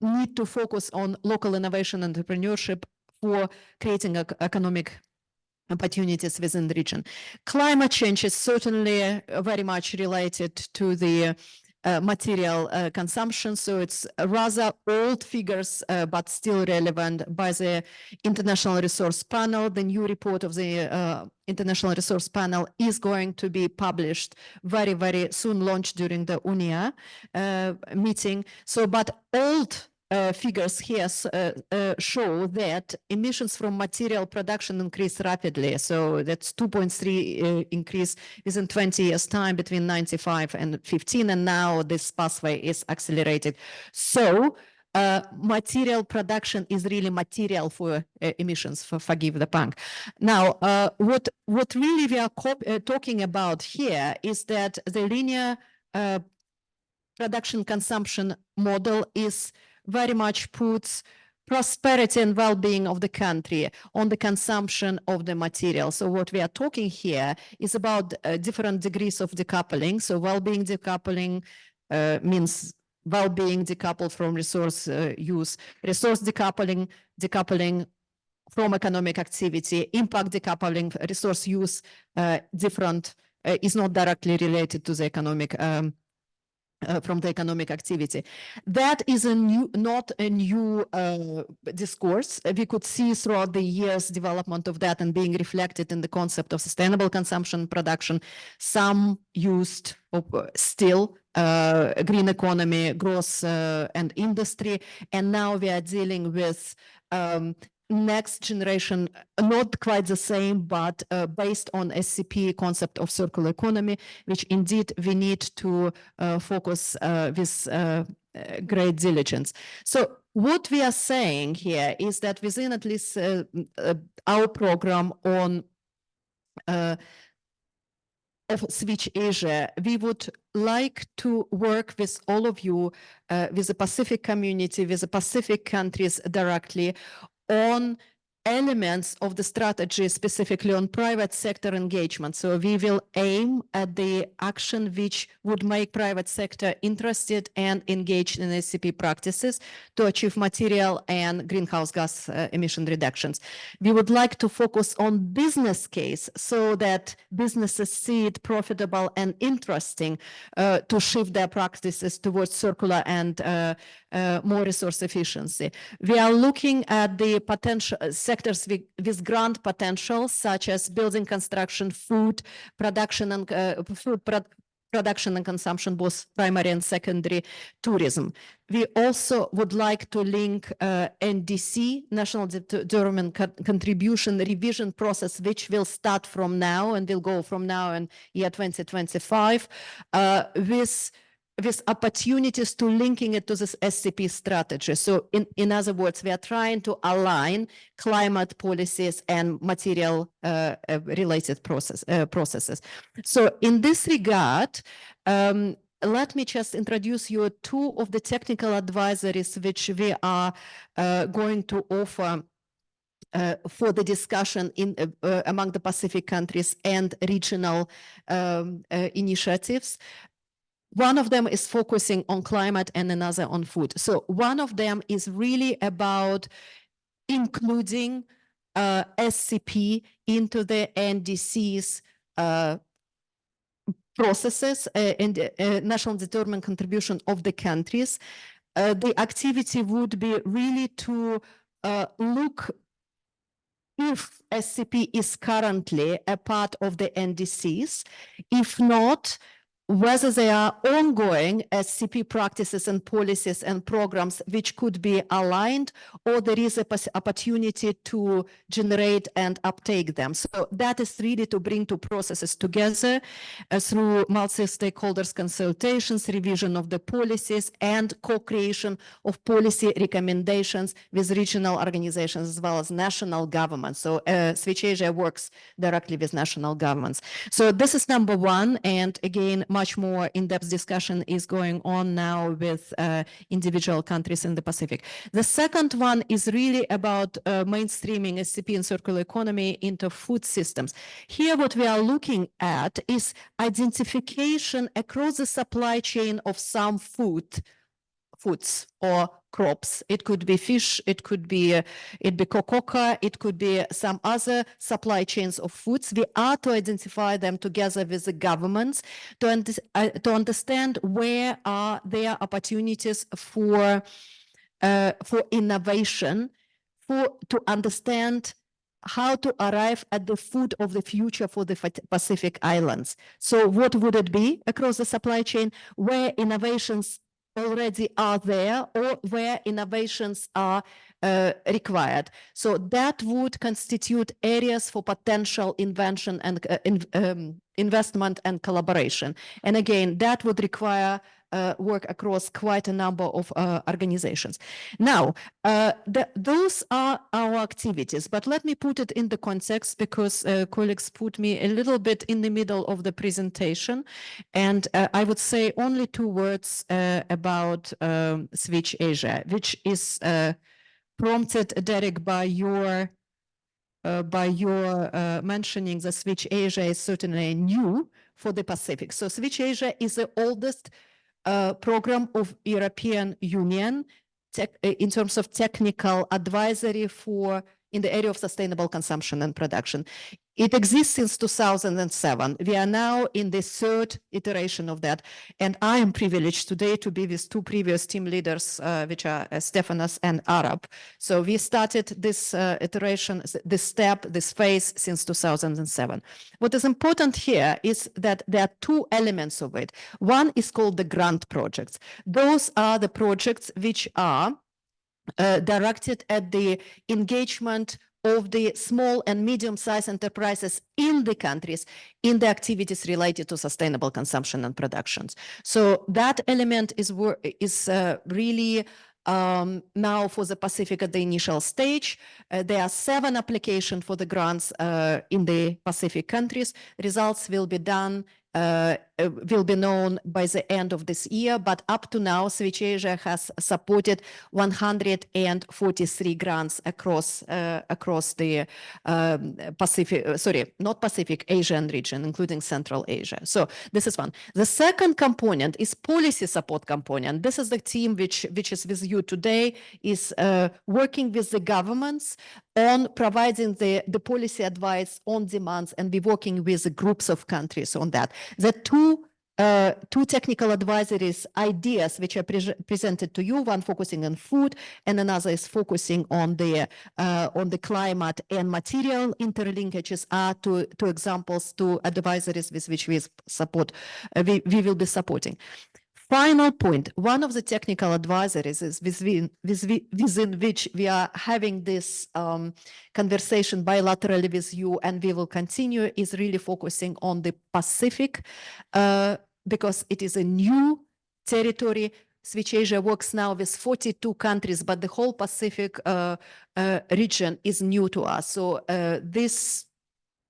need to focus on local innovation and entrepreneurship for creating economic opportunities within the region. Climate change is certainly very much related to the material consumption. So it's rather old figures, but still relevant by the International Resource Panel. The new report of the International Resource Panel is going to be published very, very soon, launched during the UNIA meeting. So, but old figures here show that emissions from material production increase rapidly. So that's 2.3 increase within 20 years time between 95 and 15, and now this pathway is accelerated. So material production is really material for emissions, forgive the pun. Now, what really we are talking about here is that the linear production consumption model is very much puts prosperity and well-being of the country on the consumption of the material. So what we are talking here is about different degrees of decoupling. So well-being decoupling means well-being decoupled from resource use, resource decoupling from economic activity, impact decoupling, resource use different, is not directly related to the economic from the economic activity. That is not a new discourse. We could see throughout the years development of that and being reflected in the concept of sustainable consumption production. Some used still green economy, growth and industry. And now we are dealing with next generation, not quite the same, but based on SCP concept of circular economy, which indeed we need to focus with great diligence. So what we are saying here is that within at least our program on of Switch Asia, we would like to work with all of you, with the Pacific community, with the Pacific countries directly on elements of the strategy, specifically on private sector engagement. So we will aim at the action which would make private sector interested and engaged in SCP practices to achieve material and greenhouse gas emission reductions. We would like to focus on business case so that businesses see it profitable and interesting to shift their practices towards circular and more resource efficiency. We are looking at the potential sectors with grant potential, such as building construction, food production and production and consumption, both primary and secondary, tourism. We also would like to link NDC, National Development Contribution Revision process, which will start from now and will go from now and year 2025, with opportunities to linking it to this SCP strategy. So in other words, we are trying to align climate policies and material related processes. So in this regard, let me just introduce you two of the technical advisories which we are going to offer for the discussion in among the Pacific countries and regional initiatives. One of them is focusing on climate and another on food. So one of them is really about including SCP into the NDC's processes and national development contribution of the countries. The activity would be really to look if SCP is currently a part of the NDCs. If not, whether they are ongoing SCP practices and policies and programs which could be aligned, or there is an opportunity to generate and uptake them. So that is really to bring two processes together through multi-stakeholders consultations, revision of the policies, and co-creation of policy recommendations with regional organizations as well as national governments. So Switch Asia works directly with national governments. So this is number one, and again, much more in-depth discussion is going on now with individual countries in the Pacific. The second one is really about mainstreaming SCP and circular economy into food systems. Here, what we are looking at is identification across the supply chain of some foods or crops. It could be fish, it could be cocoa, it could be some other supply chains of foods. We are to identify them together with the governments to understand where are their opportunities for innovation, to understand how to arrive at the food of the future for the Pacific Islands. So what would it be across the supply chain, where innovations already are there or where innovations are required. So that would constitute areas for potential invention and investment and collaboration. And again, that would require work across quite a number of organizations. Now, those are our activities, but let me put it in the context because colleagues put me a little bit in the middle of the presentation. And I would say only two words about Switch Asia, which is prompted, Derek, by your mentioning that Switch Asia is certainly new for the Pacific. So Switch Asia is the oldest program of European Union in terms of technical advisory in the area of sustainable consumption and production. It exists since 2007. We are now in the third iteration of that. And I am privileged today to be with two previous team leaders, which are Stefanos and Arab. So we started this iteration, this phase since 2007. What is important here is that there are two elements of it. One is called the grant projects. Those are the projects which are directed at the engagement of the small and medium-sized enterprises in the countries in the activities related to sustainable consumption and productions. So that element is really now for the Pacific at the initial stage. There are 7 applications for the grants in the Pacific countries. Results will be done will be known by the end of this year, but up to now, Switch Asia has supported 143 grants across the Asian region, including Central Asia. So this is one. The second component is policy support component. This is the team which is with you today, is working with the governments on providing the policy advice on demands, and we're working with the groups of countries on that. The two technical advisories ideas which are presented to you, one focusing on food and another is focusing on the climate and material interlinkages, are two examples, two advisories with which we support, we will be supporting. Final point, one of the technical advisories is within which we are having this conversation bilaterally with you, and we will continue, is really focusing on the Pacific because it is a new territory. Switch Asia works now with 42 countries, but the whole Pacific region is new to us. So this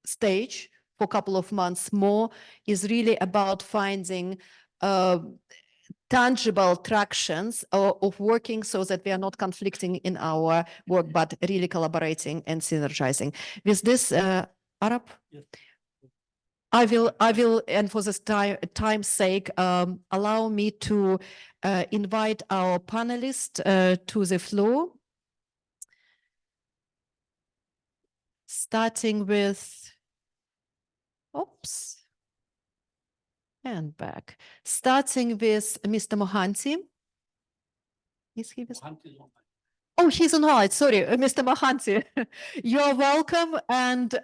stage for a couple of months more is really about finding tangible tractions of working so that we are not conflicting in our work, but really collaborating and synergizing. With this, Arab? Yes. I will, and for this time's sake, allow me to invite our panelists to the floor. Starting with, oops. And back. Starting with Mr. Mohanty. Is he with? Oh, he's on hold. Sorry, Mr. Mohanty. You're welcome, and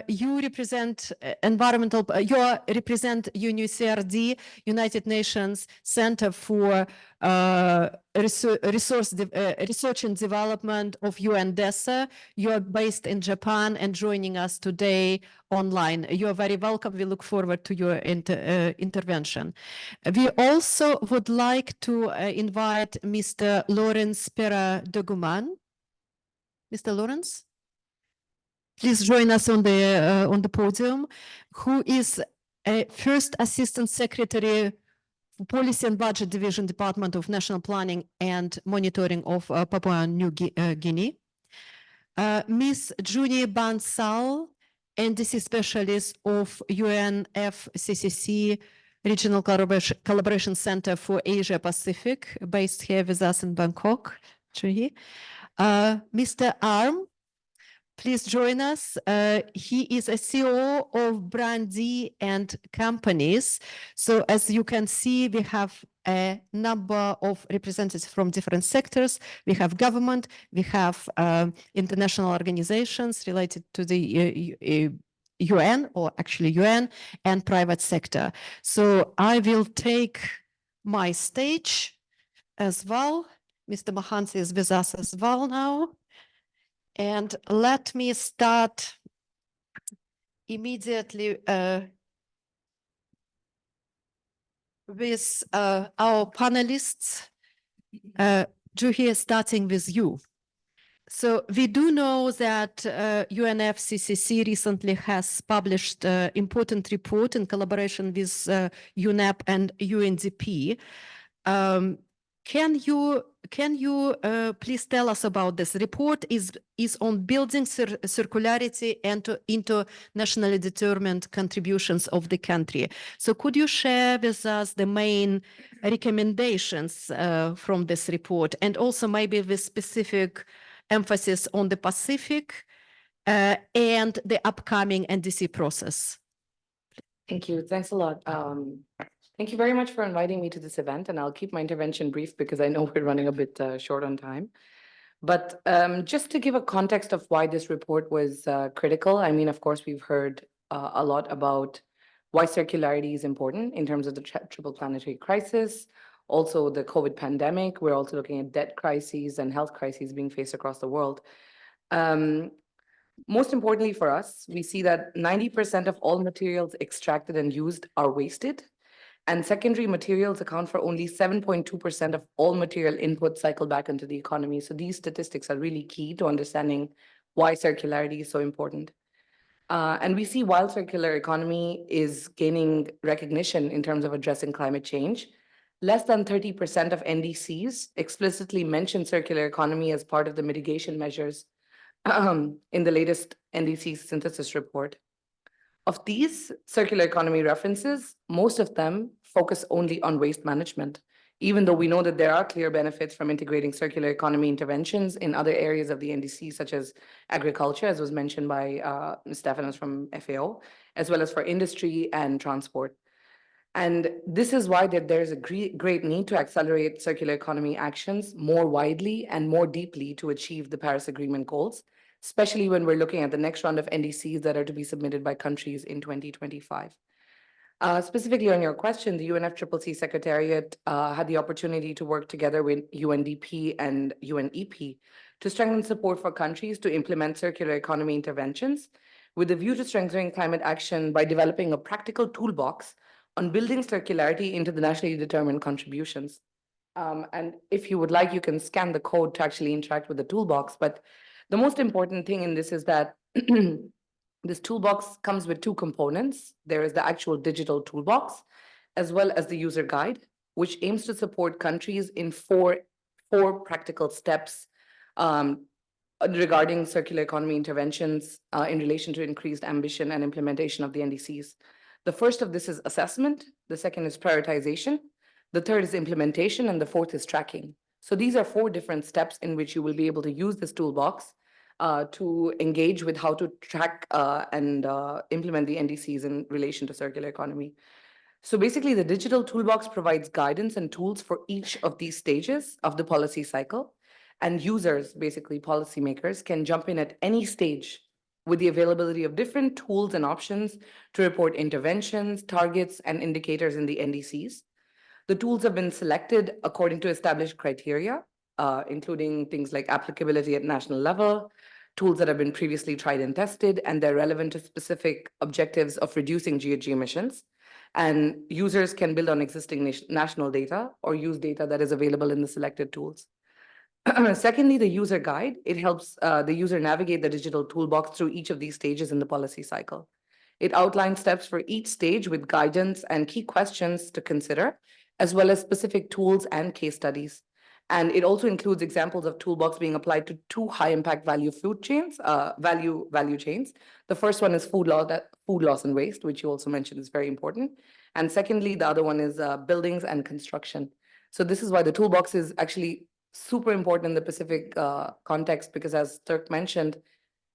you represent you represent UNCRD, United Nations Center for Research and Development of UNDESA. You're based in Japan and joining us today online. You're very welcome. We look forward to your intervention. We also would like to invite Mr. Lawrence Pera de Guzman. Mr. Lawrence, please join us on the podium, who is a First Assistant Secretary Policy and Budget Division, Department of National Planning and Monitoring of Papua New Guinea. Ms. Juni Bansal, NDC Specialist of UNFCCC Regional Collaboration Center for Asia Pacific, based here with us in Bangkok. Mr. Arm, please join us. He is a CEO of Brandy and Companies. So as you can see, we have a number of representatives from different sectors. We have government, we have international organizations related to the UN, or actually UN, and private sector. So I will take my stage as well. Mr. Mohanty is with us as well now. And let me start immediately with our panelists. Juhi, starting with you. So we do know that UNFCCC recently has published an important report in collaboration with UNEP and UNDP. Can you please tell us about this? Report is on building circularity and internationally determined contributions of the country. So could you share with us the main recommendations from this report, and also maybe with specific emphasis on the Pacific and the upcoming NDC process? Thank you. Thanks a lot. Thank you very much for inviting me to this event, and I'll keep my intervention brief because I know we're running a bit short on time. But just to give a context of why this report was critical, I mean, of course, we've heard a lot about why circularity is important in terms of the triple planetary crisis, also the COVID pandemic. We're also looking at debt crises and health crises being faced across the world. Most importantly for us, we see that 90% of all materials extracted and used are wasted, and secondary materials account for only 7.2% of all material input cycle back into the economy. So these statistics are really key to understanding why circularity is so important. And we see while circular economy is gaining recognition in terms of addressing climate change, less than 30% of NDCs explicitly mention circular economy as part of the mitigation measures in the latest NDC synthesis report. Of these circular economy references, most of them focus only on waste management, even though we know that there are clear benefits from integrating circular economy interventions in other areas of the NDC, such as agriculture, as was mentioned by Stefanos from FAO, as well as for industry and transport. And this is why there's a great need to accelerate circular economy actions more widely and more deeply to achieve the Paris Agreement goals, especially when we're looking at the next round of NDCs that are to be submitted by countries in 2025. Specifically on your question, the UNFCCC Secretariat had the opportunity to work together with UNDP and UNEP to strengthen support for countries to implement circular economy interventions with a view to strengthening climate action by developing a practical toolbox on building circularity into the nationally determined contributions. And if you would like, you can scan the code to actually interact with the toolbox. But the most important thing in this is that this toolbox comes with two components. There is the actual digital toolbox, as well as the user guide, which aims to support countries in four practical steps regarding circular economy interventions in relation to increased ambition and implementation of the NDCs. The first of this is assessment, the second is prioritization, the third is implementation, and the fourth is tracking. So these are four different steps in which you will be able to use this toolbox to engage with how to track and implement the NDCs in relation to circular economy. So basically, the digital toolbox provides guidance and tools for each of these stages of the policy cycle, and users, basically policymakers, can jump in at any stage with the availability of different tools and options to report interventions, targets, and indicators in the NDCs. The tools have been selected according to established criteria, including things like applicability at national level, tools that have been previously tried and tested, and they're relevant to specific objectives of reducing GHG emissions. And users can build on existing national data or use data that is available in the selected tools. Secondly, the user guide. It helps the user navigate the digital toolbox through each of these stages in the policy cycle. It outlines steps for each stage with guidance and key questions to consider, as well as specific tools and case studies. And it also includes examples of toolbox being applied to two high impact value chains. The first one is food loss and waste, which you also mentioned is very important. And secondly, the other one is buildings and construction. So this is why the toolbox is actually super important in the Pacific context, because as Turk mentioned,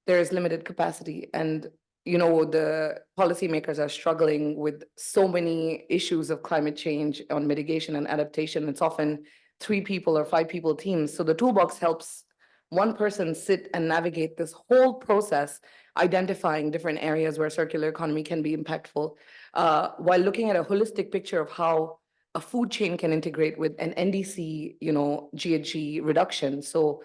there is limited capacity, and the policymakers are struggling with so many issues of climate change on mitigation and adaptation. It's often 3 people or 5 people teams. So the toolbox helps one person sit and navigate this whole process, identifying different areas where circular economy can be impactful, while looking at a holistic picture of how a food chain can integrate with an NDC, GHG reduction. So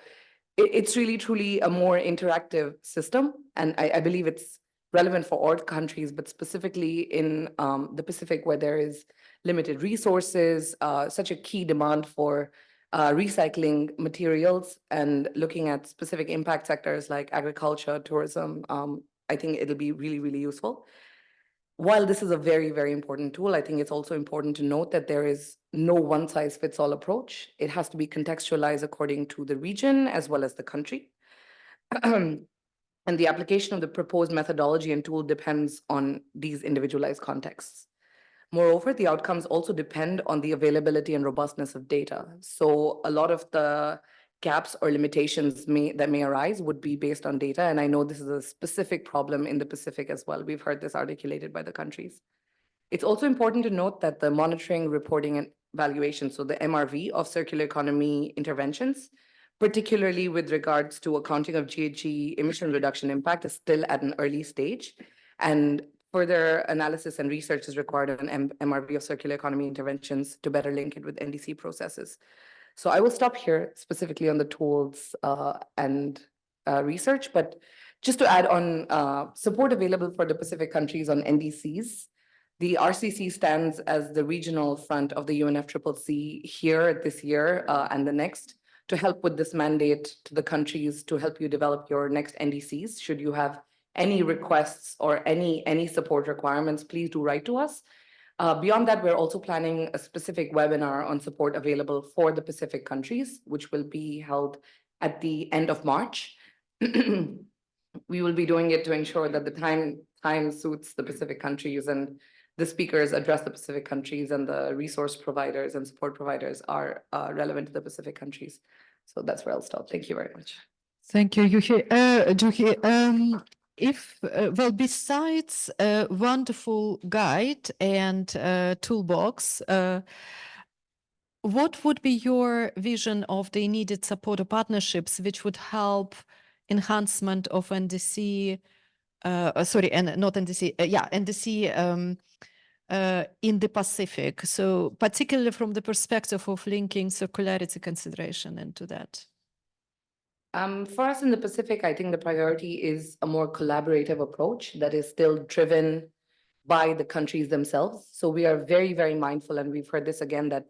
it's really truly a more interactive system, and I believe it's relevant for all countries, but specifically in the Pacific, where there is limited resources, such a key demand for recycling materials, and looking at specific impact sectors like agriculture, tourism. I think it'll be really, really useful. While this is a very, very important tool, I think it's also important to note that there is no one-size-fits-all approach. It has to be contextualized according to the region as well as the country. And the application of the proposed methodology and tool depends on these individualized contexts. Moreover, the outcomes also depend on the availability and robustness of data. So a lot of the gaps or limitations that may arise would be based on data. And I know this is a specific problem in the Pacific as well. We've heard this articulated by the countries. It's also important to note that the monitoring, reporting, and valuation, so the MRV of circular economy interventions, particularly with regards to accounting of GHG emission reduction impact, is still at an early stage. And further analysis and research is required on MRV of circular economy interventions to better link it with NDC processes. So I will stop here specifically on the tools and research, but just to add on support available for the Pacific countries on NDCs. The RCC stands as the regional front of the UNFCCC here this year and the next to help with this mandate to the countries to help you develop your next NDCs. Should you have any requests or any support requirements, please do write to us. Beyond that, we're also planning a specific webinar on support available for the Pacific countries, which will be held at the end of March. We will be doing it to ensure that the time suits the Pacific countries, and the speakers address the Pacific countries, and the resource providers and support providers are relevant to the Pacific countries. So that's where I'll stop. Thank you very much. Thank you, Juhi. Well, besides a wonderful guide and toolbox, what would be your vision of the needed support or partnerships which would help enhancement of NDC, NDC in the Pacific? So particularly from the perspective of linking circularity consideration into that. For us in the Pacific, I think the priority is a more collaborative approach that is still driven by the countries themselves. So we are very, very mindful, and we've heard this again, that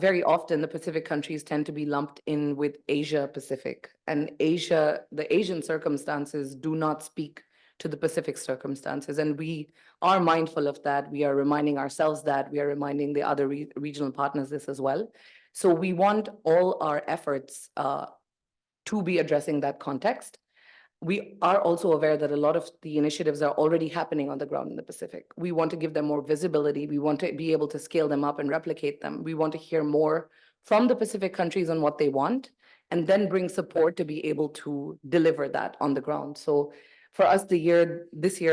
very often the Pacific countries tend to be lumped in with Asia Pacific, and the Asian circumstances do not speak to the Pacific circumstances. And we are mindful of that. We are reminding ourselves that, we are reminding the other regional partners this as well. So we want all our efforts to be addressing that context. We are also aware that a lot of the initiatives are already happening on the ground in the Pacific. We want to give them more visibility. We want to be able to scale them up and replicate them. We want to hear more from the Pacific countries on what they want, and then bring support to be able to deliver that on the ground. So for us, this year,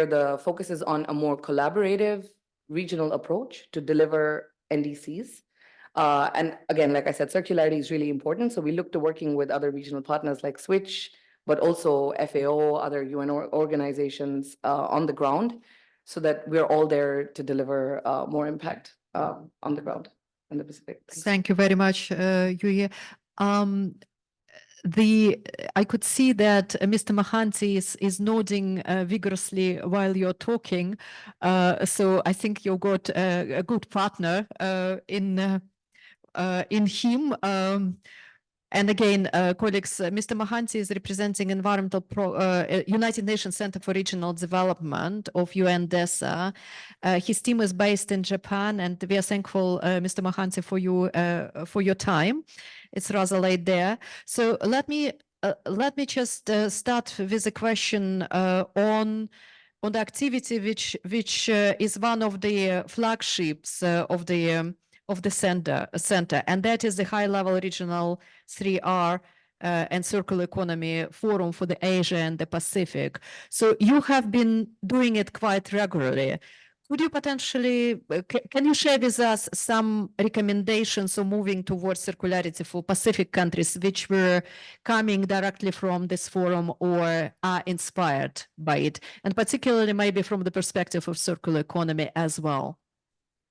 the focus is on a more collaborative regional approach to deliver NDCs. And again, like I said, circularity is really important. So we look to working with other regional partners like Switch, but also FAO, other UN organizations on the ground, so that we're all there to deliver more impact on the ground in the Pacific. Thanks. Thank you very much, Yuya. I could see that Mr. Mohanty is nodding vigorously while you're talking. So I think you got a good partner in him. And again, colleagues, Mr. Mohanty is representing United Nations Center for Regional Development of UNDESA. His team is based in Japan, and we are thankful, Mr. Mohanty, for your time. It's rather late there. So let me just start with a question on the activity which is one of the flagships of the center, and that is the high-level regional 3R and circular economy forum for the Asia and the Pacific. So you have been doing it quite regularly. Could you potentially, can you share with us some recommendations on moving towards circularity for Pacific countries which were coming directly from this forum or are inspired by it, and particularly maybe from the perspective of circular economy as well?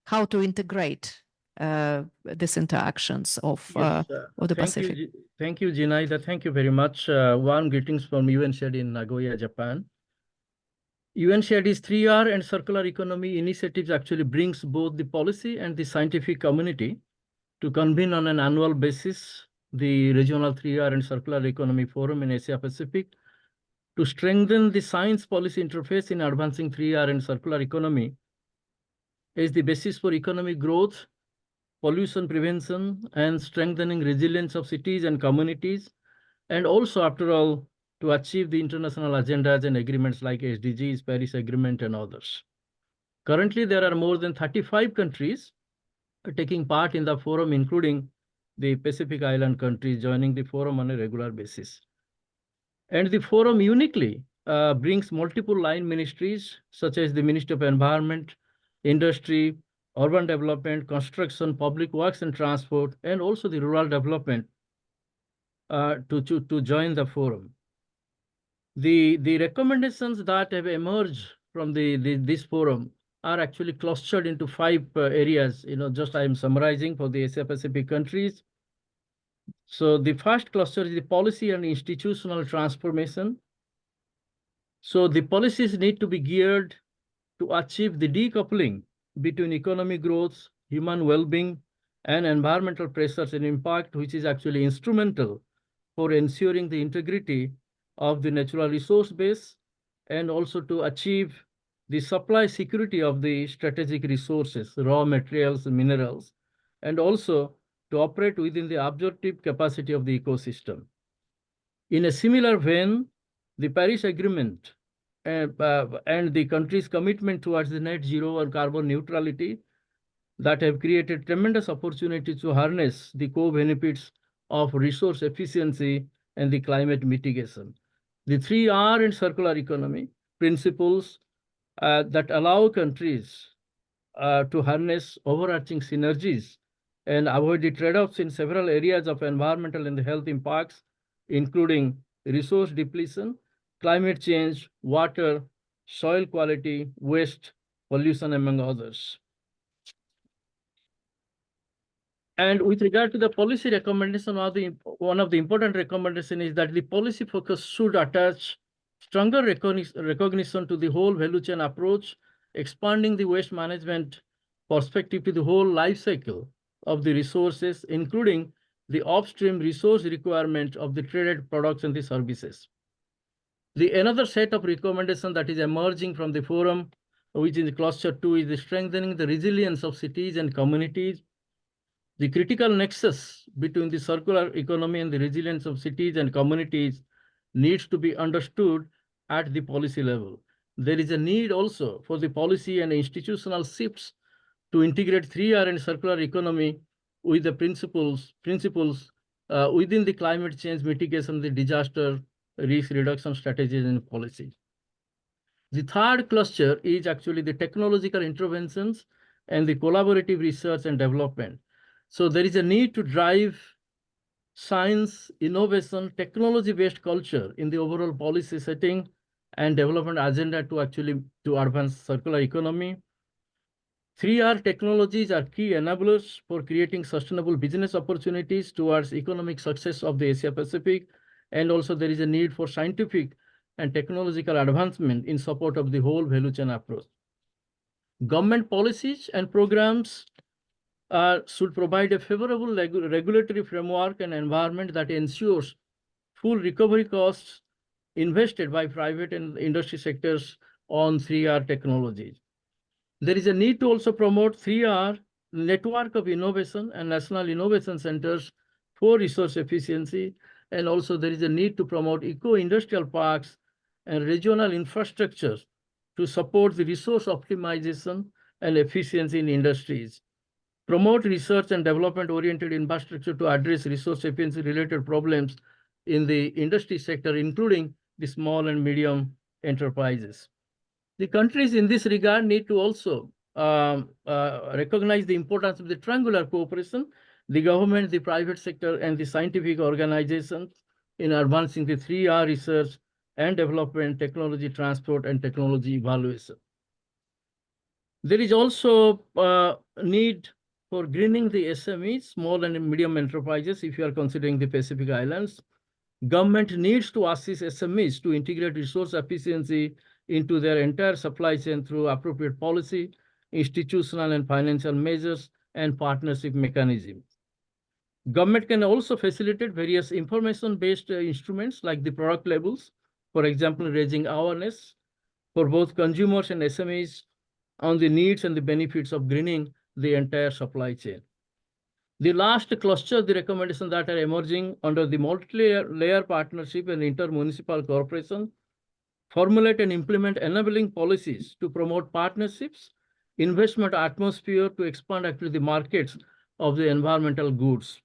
How to integrate these interactions of the Pacific? Thank you, Zinaida. Thank you very much. Warm greetings from UNSHAD in Nagoya, Japan. UNSHAD's 3R and circular economy initiatives actually brings both the policy and the scientific community to convene on an annual basis the regional 3R and circular economy forum in Asia Pacific to strengthen the science policy interface in advancing 3R and circular economy is the basis for economic growth, pollution prevention, and strengthening resilience of cities and communities, and also, after all, to achieve the international agendas and agreements like SDGs, Paris Agreement, and others. Currently, there are more than 35 countries taking part in the forum, including the Pacific Island countries joining the forum on a regular basis. And the forum uniquely brings multiple line ministries, such as the Ministry of Environment, Industry, Urban Development, Construction, Public Works and Transport, and also the Rural Development to join the forum. The recommendations that have emerged from this forum are actually clustered into 5 areas. Just I am summarizing for the Asia Pacific countries. So the first cluster is the policy and institutional transformation. So the policies need to be geared to achieve the decoupling between economic growth, human well-being, and environmental pressures and impact, which is actually instrumental for ensuring the integrity of the natural resource base and also to achieve the supply security of the strategic resources, raw materials, and minerals, and also to operate within the absorptive capacity of the ecosystem. In a similar vein, the Paris Agreement and the country's commitment towards the net zero or carbon neutrality that have created tremendous opportunity to harness the co-benefits of resource efficiency and the climate mitigation. The 3R and circular economy principles that allow countries to harness overarching synergies and avoid the trade-offs in several areas of environmental and health impacts, including resource depletion, climate change, water, soil quality, waste, pollution, among others. And with regard to the policy recommendation, one of the important recommendations is that the policy focus should attach stronger recognition to the whole value chain approach, expanding the waste management perspective to the whole life cycle of the resources, including the upstream resource requirement of the traded products and the services. Another set of recommendations that is emerging from the forum, which is cluster 2, is the strengthening the resilience of cities and communities. The critical nexus between the circular economy and the resilience of cities and communities needs to be understood at the policy level. There is a need also for the policy and institutional shifts to integrate 3R and circular economy with the principles within the climate change mitigation, the disaster risk reduction strategies and policies. The third cluster is actually the technological interventions and the collaborative research and development. So there is a need to drive science, innovation, technology-based culture in the overall policy setting and development agenda to advance circular economy. 3R technologies are key enablers for creating sustainable business opportunities towards economic success of the Asia Pacific. And also there is a need for scientific and technological advancement in support of the whole value chain approach. Government policies and programs should provide a favorable regulatory framework and environment that ensures full recovery costs invested by private and industry sectors on 3R technologies. There is a need to also promote 3R network of innovation and national innovation centers for resource efficiency. And also there is a need to promote eco-industrial parks and regional infrastructures to support the resource optimization and efficiency in industries. Promote research and development-oriented infrastructure to address resource efficiency-related problems in the industry sector, including the small and medium enterprises. The countries in this regard need to also recognize the importance of the triangular cooperation, the government, the private sector, and the scientific organizations in advancing the 3R research and development, technology transport, and technology evaluation. There is also a need for greening the SMEs, small and medium enterprises, if you are considering the Pacific Islands. Government needs to assist SMEs to integrate resource efficiency into their entire supply chain through appropriate policy, institutional and financial measures, and partnership mechanisms. Government can also facilitate various information-based instruments like the product labels, for example, raising awareness for both consumers and SMEs on the needs and the benefits of greening the entire supply chain. The last cluster, the recommendations that are emerging under the multi-layer partnership and inter-municipal cooperation, formulate and implement enabling policies to promote partnerships, investment atmosphere to expand actually the markets of the environmental goods.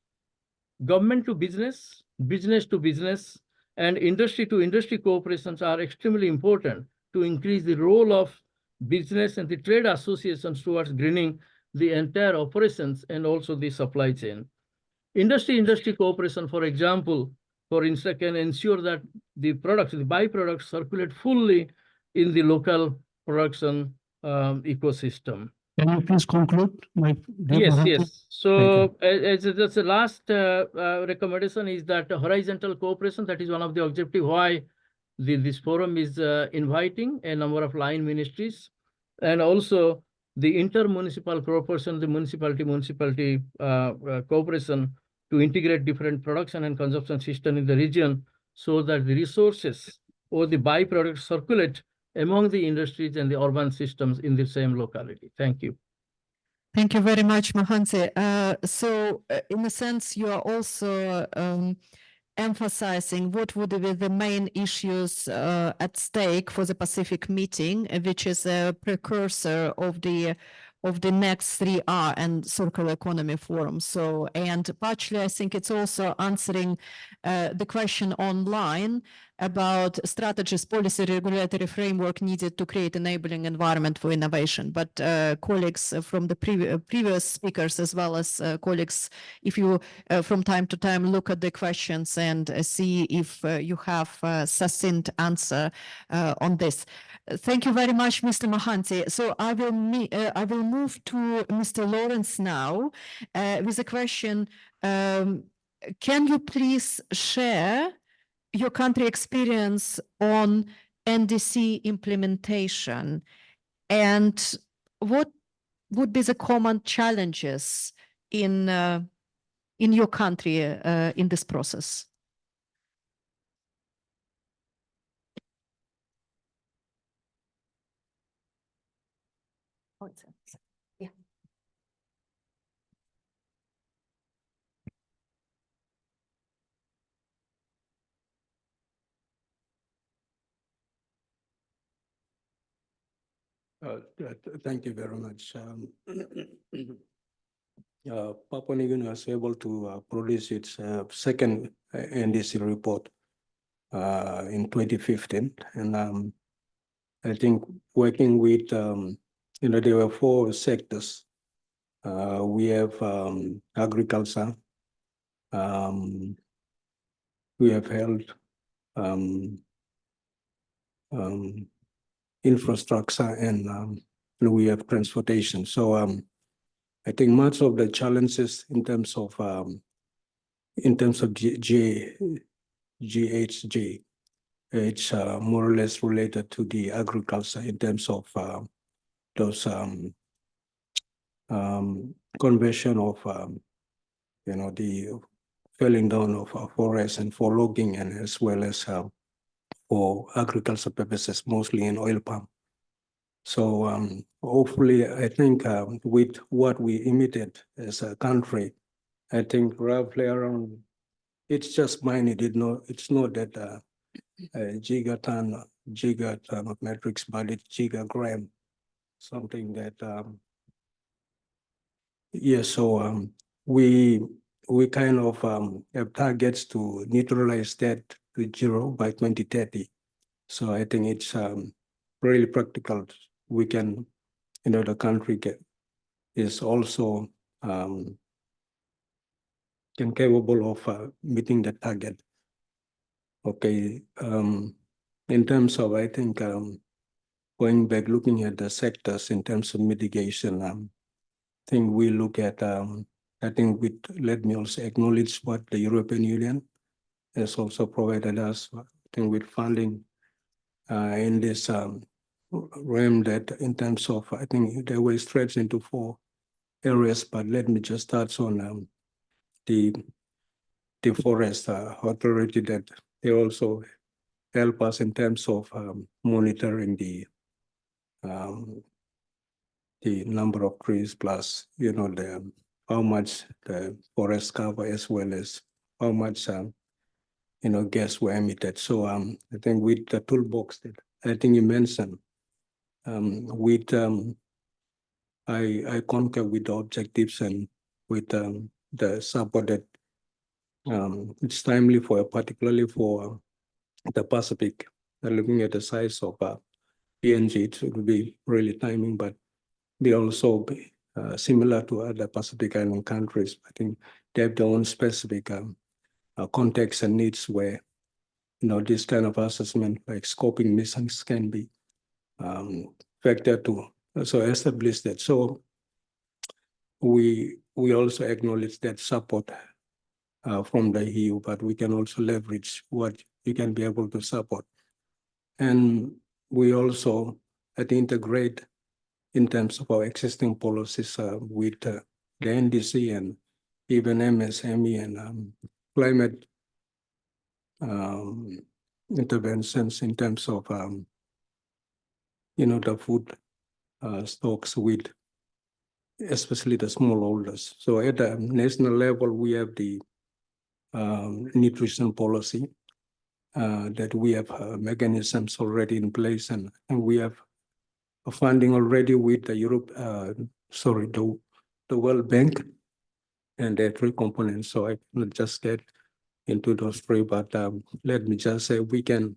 Government to business, business to business, and industry to industry cooperations are extremely important to increase the role of business and the trade associations towards greening the entire operations and also the supply chain. Industry cooperation, for example, can ensure that the products, the byproducts circulate fully in the local production ecosystem. Can you please conclude, my dear Yes, Mohanty? yes. So as the last recommendation is that horizontal cooperation, that is one of the objective why this forum is inviting a number of line ministries, and also the inter-municipal cooperation, the municipality cooperation to integrate different production and consumption system in the region so that the resources or the byproducts circulate among the industries and the urban systems in the same locality. Thank you. Thank you very much, Mohanty. In a sense, you are also emphasizing what would be the main issues at stake for the Pacific meeting, which is a precursor of the next 3R and Circular Economy Forum. So, and partially, I think it's also answering the question online about strategies, policy, regulatory framework needed to create enabling environment for innovation. But colleagues from the previous speakers, as well as colleagues, if you from time to time look at the questions and see if you have a succinct answer on this. Thank you very much, Mr. Mohanty. So I will move to Mr. Lawrence now with a question. Can you please share your country experience on NDC implementation, and what would be the common challenges in your country in this process? Yeah. Thank you very much. Papua New Guinea was able to produce its second NDC report in 2015, and I think working with there were 4 sectors. We have agriculture. We have health, infrastructure, and we have transportation. So I think much of the challenges in terms of GHG, it's more or less related to the agriculture in terms of those conversion of the felling down of forests and for logging, and as well as for agricultural purposes, mostly in oil palm. So hopefully, I think with what we emitted as a country, I think roughly around, it's just mined. It's not that gigaton of metrics, but it's gigagram, something that so we kind of have targets to neutralize that to 0 by 2030. So I think it's really practical. We can, the country is also capable of meeting the target. Okay, in terms of, I think, going back, looking at the sectors in terms of mitigation, I think we look at, I think let me also acknowledge what the European Union has also provided us, I think, with funding in this realm, that in terms of, I think they were stretched into 4 areas, but let me just touch on the forest authority, that they also help us in terms of monitoring the number of trees, plus how much the forest cover, as well as how much gas were emitted. So I think with the toolbox that I think you mentioned, with I concur with the objectives and with the support that it's timely for, particularly for the Pacific. Looking at the size of PNG, it will be really timing, but they also be similar to other Pacific Island countries. I think they have their own specific context and needs where this kind of assessment, like scoping missions, can be factor to establish that. So we also acknowledge that support from the EU, but we can also leverage what you can be able to support. And we also integrate in terms of our existing policies with the NDC and even MSME and climate interventions in terms of the food stocks with especially the smallholders. So at the national level, we have the nutrition policy that we have mechanisms already in place, and we have funding already with the the World Bank, and there are three components. So I will just get into those three, but let me just say we can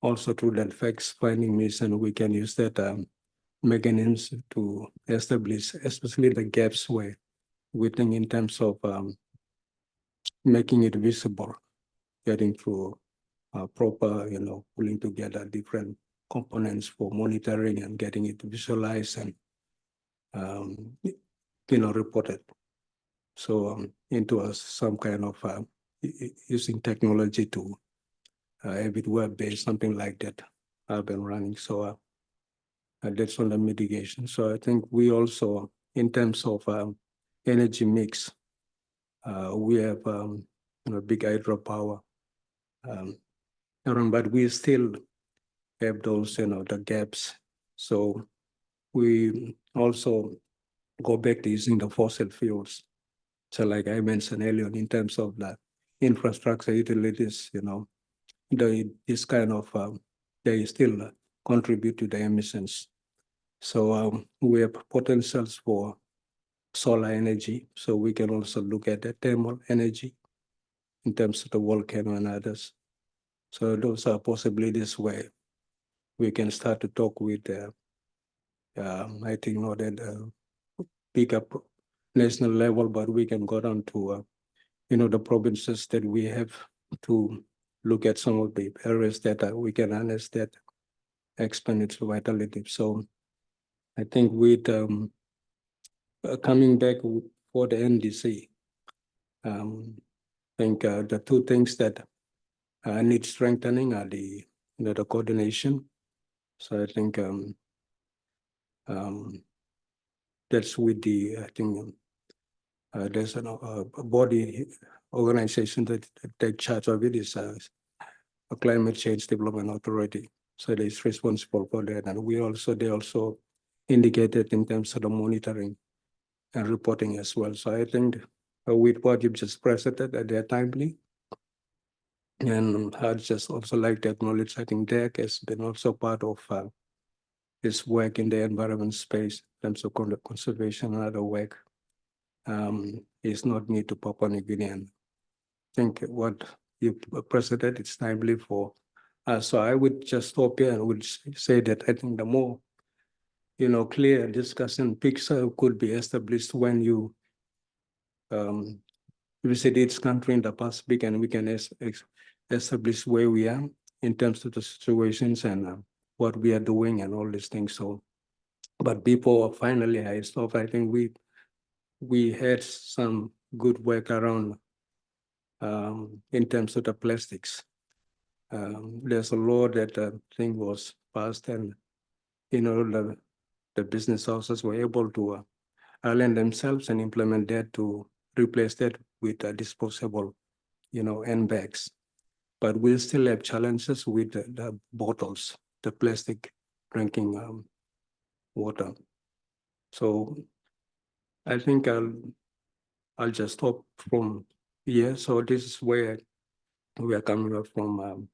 also through that facts finding mission, we can use that mechanism to establish, especially the gaps where we think in terms of making it visible, getting through proper, pulling together different components for monitoring and getting it visualized and reported. So into some kind of using technology to have it web-based, something like that I've been running. So that's on the mitigation. So I think we also, in terms of energy mix, we have big hydropower around, but we still have those, the gaps. So we also go back to using the fossil fuels. So like I mentioned earlier, in terms of the infrastructure utilities, this kind of, they still contribute to the emissions. So we have potentials for solar energy. So we can also look at the thermal energy in terms of the volcano and others. So those are possibilities where we can start to talk with, I think not at a bigger national level, but we can go down to, the provinces that we have to look at some of the areas that we can harness that expenditure vitality. So I think with coming back for the NDC, I think the two things that need strengthening are the coordination. So I think that's with the, I think there's a body organization that take charge of it is a Climate Change Development Authority. So it's responsible for that. And they also indicated in terms of the monitoring and reporting as well. So I think with what you've just presented, that they're timely. And I'd just also like to acknowledge, I think DEC has been also part of this work in the environment space in terms of conservation and other work. Is not new to Papua New Guinea. And I think what you presented, it's timely for us. So I would just stop here and would say that I think the more, clear discussion picture could be established when you visit each country in the Pacific, and we can establish where we are in terms of the situations and what we are doing and all these things. So, but before finally I stop, I think we had some good work around in terms of the plastics. There's a law that thing was passed, and the business houses were able to align themselves and implement that to replace that with disposable, end bags. But we still have challenges with the bottles, the plastic drinking water. So I think I'll just stop from here. So this is where we are coming up from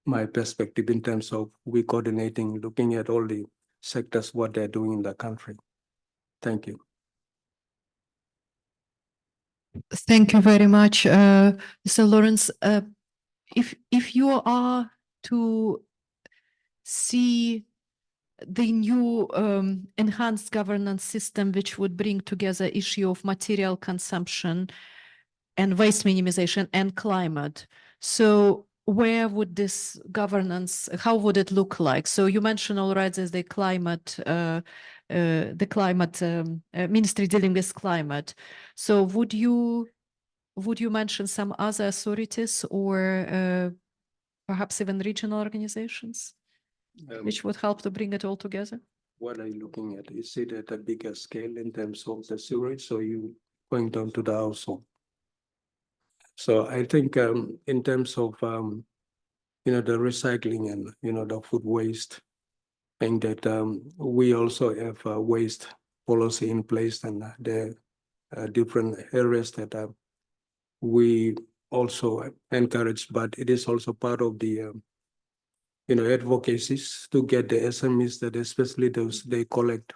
my perspective in terms of we coordinating, looking at all the sectors, what they're doing in the country. Thank you. Thank you very much, Mr. Lawrence. If you are to see the new enhanced governance system, which would bring together issue of material consumption and waste minimization and climate. So where would this governance, how would it look like? So you mentioned already the climate ministry dealing with climate. So would you mention some other authorities or perhaps even regional organizations, which would help to bring it all together? What are you looking at? Is it at a bigger scale in terms of the sewage, or you going down to the household? So I think in terms of the recycling and the food waste, I think that we also have a waste policy in place, and there are different areas that we also encourage, but it is also part of the advocacies to get the SMEs that especially those they collect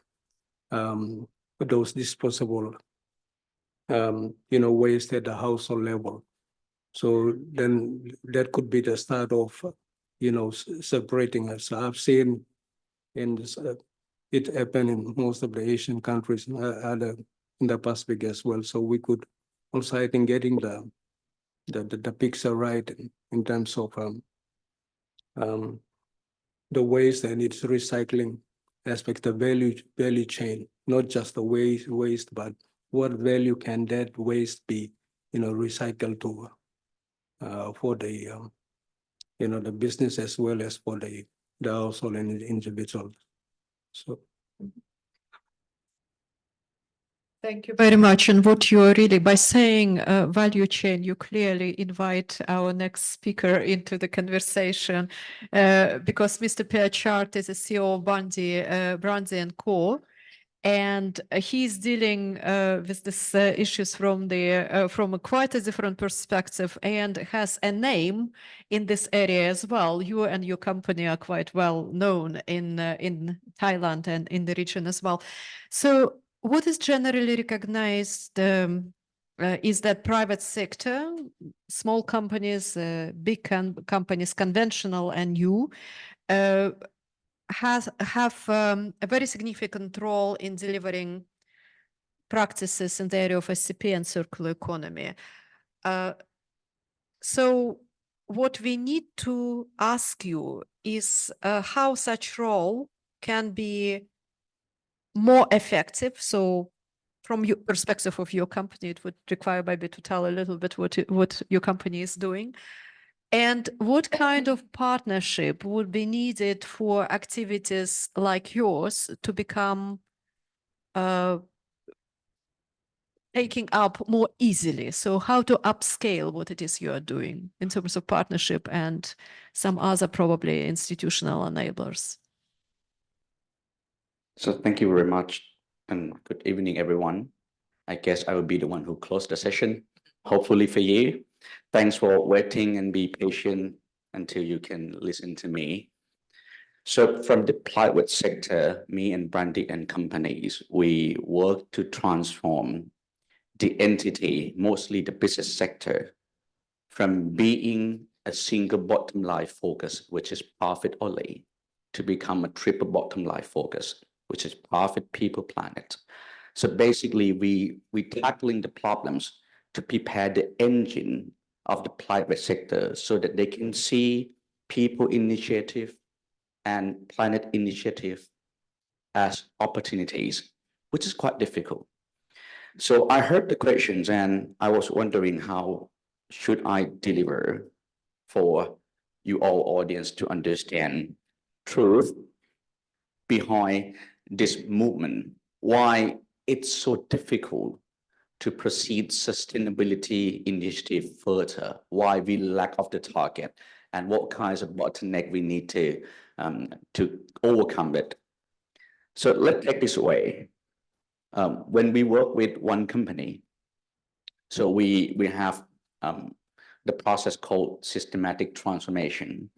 those disposable waste at the household level. So then that could be the start of separating us. I've seen in this, it happen in most of the Asian countries and other in the Pacific as well. So we could also, I think, getting the picture right in terms of the waste and its recycling aspect, the value chain, not just the waste, but what value can that waste be, recycled to for the the business as well as for the household and the individual. So. Thank you very much. And what you are really, by saying value chain, you clearly invite our next speaker into the conversation because Mr. Pierre Chart is a CEO of Brandy & Co. And he's dealing with these issues from a quite a different perspective and has a name in this area as well. You and your company are quite well known in Thailand and in the region as well. So what is generally recognized is that private sector, small companies, big companies, conventional and new, have a very significant role in delivering practices in the area of SCP and circular economy. So what we need to ask you is how such role can be more effective. So from your perspective of your company, it would require maybe to tell a little bit what your company is doing. And what kind of partnership would be needed for activities like yours to become taking up more easily? So how to upscale what it is you are doing in terms of partnership and some other probably institutional enablers? So thank you very much and good evening, everyone. I guess I will be the one who closed the session, hopefully for you. Thanks for waiting and be patient until you can listen to me. So from the private sector, me and Brandy and companies, we work to transform the entity, mostly the business sector, from being a single bottom line focus, which is profit only, to become a triple bottom line focus, which is profit, people, planet. So basically, we tackling the problems to prepare the engine of the private sector so that they can see people initiative and planet initiative as opportunities, which is quite difficult. So I heard the questions and I was wondering how should I deliver for you all audience to understand truth behind this movement, why it's so difficult to proceed sustainability initiative further, why we lack of the target, and what kinds of bottleneck we need to overcome it. So let's take this away. When we work with one company, so we have the process called systematic transformation.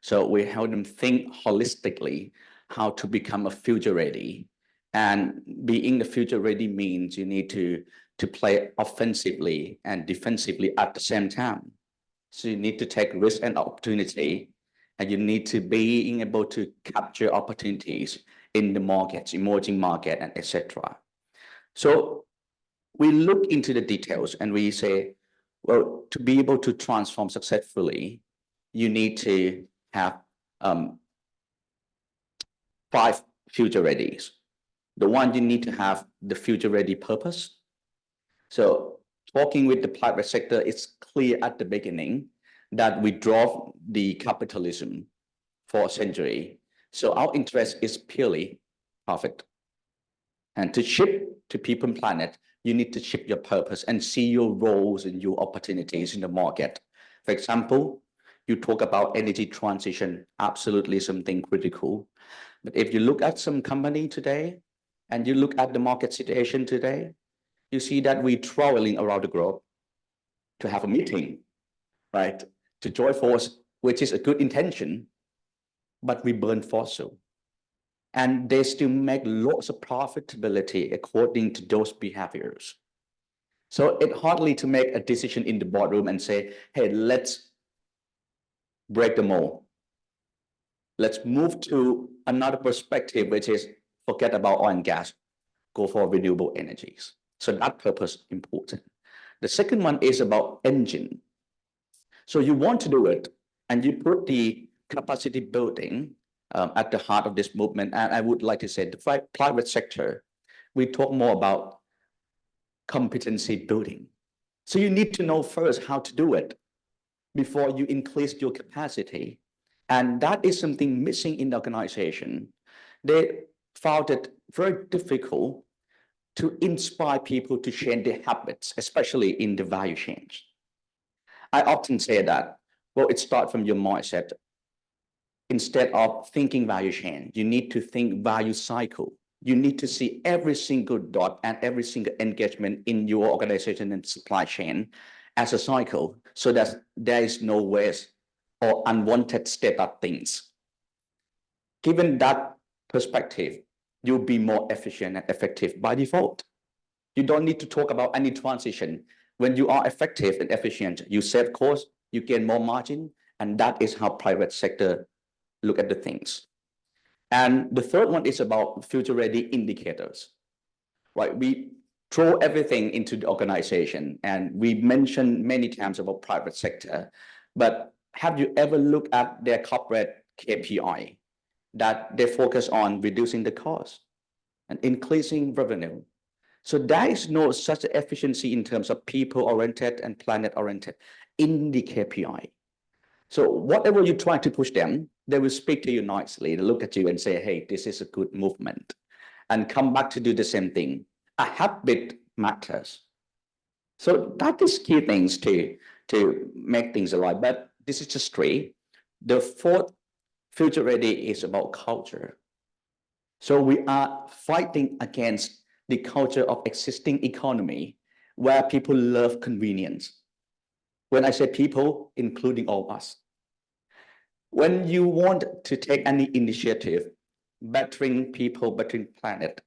So we help them think holistically how to become a future ready. And being the future ready means you need to play offensively and defensively at the same time. So you need to take risk and opportunity, and you need to be able to capture opportunities in the markets, emerging market, and etc. So we look into the details and we say, well, to be able to transform successfully, you need to have 5 future readies. The one you need to have the future ready purpose. So talking with the private sector, it's clear at the beginning that we drove the capitalism for a century. So our interest is purely profit. And to ship to people and planet, you need to ship your purpose and see your roles and your opportunities in the market. For example, you talk about energy transition, absolutely something critical. But if you look at some company today, and you look at the market situation today, you see that we're traveling around the globe to have a meeting, right? To join force, which is a good intention, but we burn fossil. And they still make lots of profitability according to those behaviors. So it's hardly to make a decision in the boardroom and say, hey, let's break the mold. Let's move to another perspective, which is forget about oil and gas, go for renewable energies. So that purpose important. The second one is about engine. So you want to do it, and you put the capacity building at the heart of this movement. And I would like to say the private sector, we talk more about competency building. So you need to know first how to do it before you increase your capacity. And that is something missing in the organization. They found it very difficult to inspire people to change their habits, especially in the value chains. I often say that, well, it starts from your mindset. Instead of thinking value chain, you need to think value cycle. You need to see every single dot and every single engagement in your organization and supply chain as a cycle, so that there is no waste or unwanted state of things. Given that perspective, you'll be more efficient and effective by default. You don't need to talk about any transition. When you are effective and efficient, you save costs, you gain more margin, and that is how private sector look at the things. And the third one is about future ready indicators, right? We throw everything into the organization, and we mentioned many times about private sector, but have you ever looked at their corporate KPI that they focus on reducing the cost and increasing revenue? So there is no such efficiency in terms of people-oriented and planet-oriented in the KPI. So whatever you try to push them, they will speak to you nicely, they look at you and say, hey, this is a good movement, and come back to do the same thing. A habit matters. So that is key things to make things alive. But this is just 3. The 4th future ready is about culture. So we are fighting against the culture of existing economy where people love convenience. When I say people, including all of us. When you want to take any initiative, bettering people, bettering planet,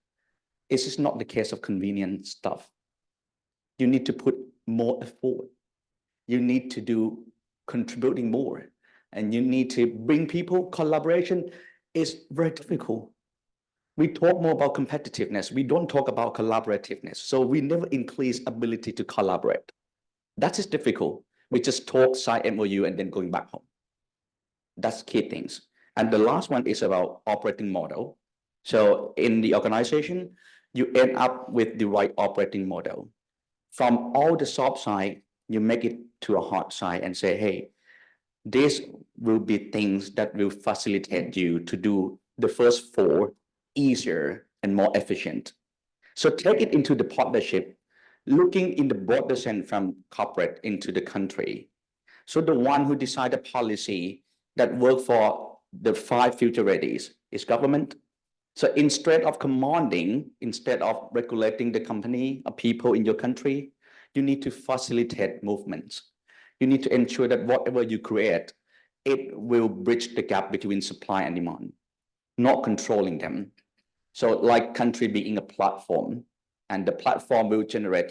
this is not the case of convenient stuff. You need to put more effort. You need to do contributing more, and you need to bring people. Collaboration is very difficult. We talk more about competitiveness. We don't talk about collaborativeness. So we never increase ability to collaborate. That is difficult. We just talk, sign MOU, and then going back home. That's key things. And the last one is about operating model. So in the organization, you end up with the right operating model. From all the soft side, you make it to a hard side and say, hey, this will be things that will facilitate you to do the first 4 easier and more efficient. So take it into the partnership, looking in the broader sense from corporate into the country. So the one who decide the policy that work for the 5 future readies is government. So instead of commanding, instead of regulating the company or people in your country, you need to facilitate movements. You need to ensure that whatever you create, it will bridge the gap between supply and demand, not controlling them. So like country being a platform, and the platform will generate,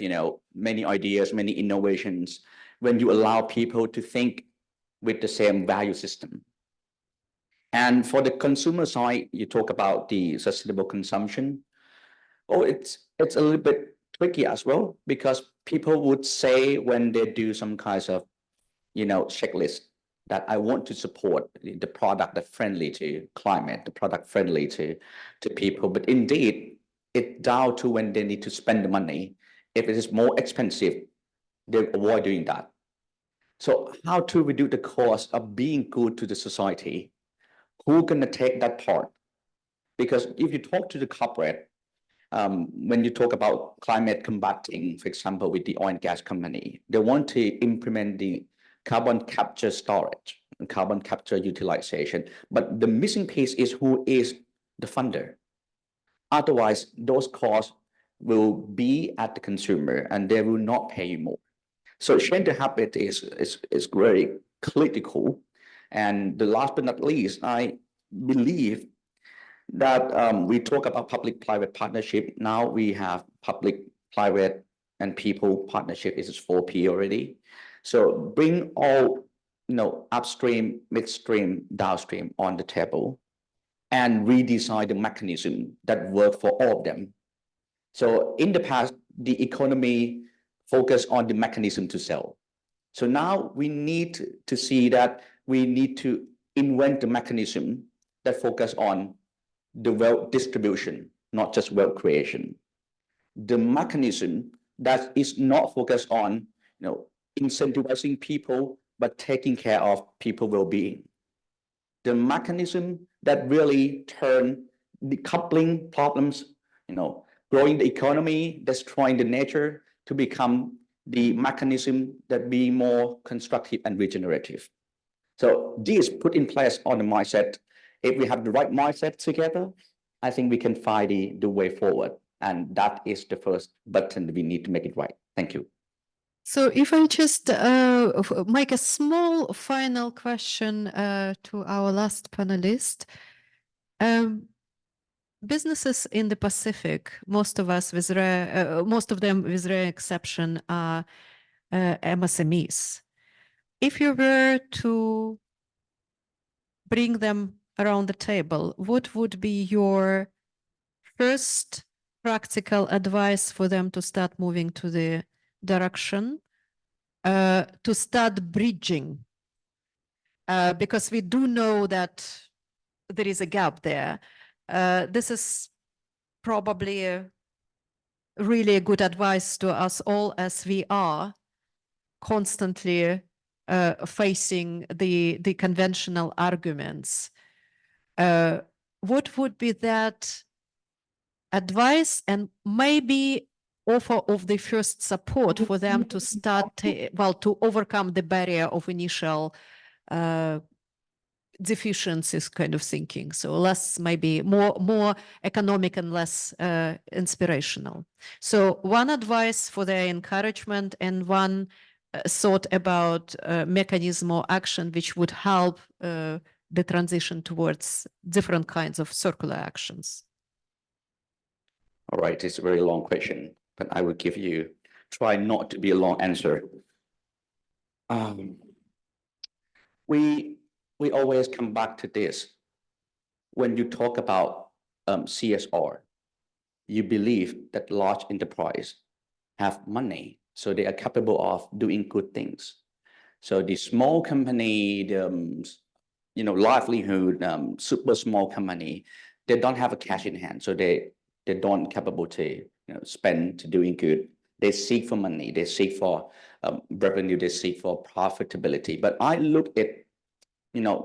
many ideas, many innovations when you allow people to think with the same value system. And for the consumer side, you talk about the sustainable consumption. Oh, it's a little bit tricky as well, because people would say when they do some kinds of, checklist, that I want to support the product that's friendly to climate, the product friendly to people. But indeed, it's down to when they need to spend the money. If it is more expensive, they avoid doing that. So how to reduce the cost of being good to the society? Who gonna take that part? Because if you talk to the corporate, when you talk about climate combating, for example, with the oil and gas company, they want to implement the carbon capture storage and carbon capture utilization. But the missing piece is who is the funder. Otherwise, those costs will be at the consumer and they will not pay you more. So change the habit is very critical. And the last but not least, I believe that we talk about public-private partnership. Now we have public-private and people partnership is 4P already. So bring all upstream, midstream, downstream on the table and redesign the mechanism that work for all of them. So in the past, the economy focused on the mechanism to sell. So now we need to see that we need to invent the mechanism that focus on the wealth distribution, not just wealth creation. The mechanism that is not focused on, incentivizing people, but taking care of people well-being. The mechanism that really turn decoupling problems, growing the economy, destroying the nature, to become the mechanism that be more constructive and regenerative. So this put in place on the mindset. If we have the right mindset together, I think we can find the way forward. And that is the first button we need to make it right. Thank you. So if I just make a small final question to our last panelist. Businesses in the Pacific, most of them with rare exception are MSMEs. If you were to bring them around the table, what would be your first practical advice for them to start moving to the direction, to start bridging? Because we do know that there is a gap there. This is probably really a good advice to us all, as we are constantly facing the conventional arguments. What would be that advice, and maybe offer of the first support for them to start, to overcome the barrier of initial deficiencies kind of thinking? So less, maybe more economic and less inspirational. So one advice for their encouragement, and one thought about mechanism or action which would help the transition towards different kinds of circular actions. All right, it's a very long question, but I will try not to be a long answer. We always come back to this. When you talk about CSR, you believe that large enterprise have money, so they are capable of doing good things. So the small company, the livelihood, super small company, they don't have a cash in hand, so they don't capable to spend to doing good. They seek for money, they seek for revenue, they seek for profitability. But I look at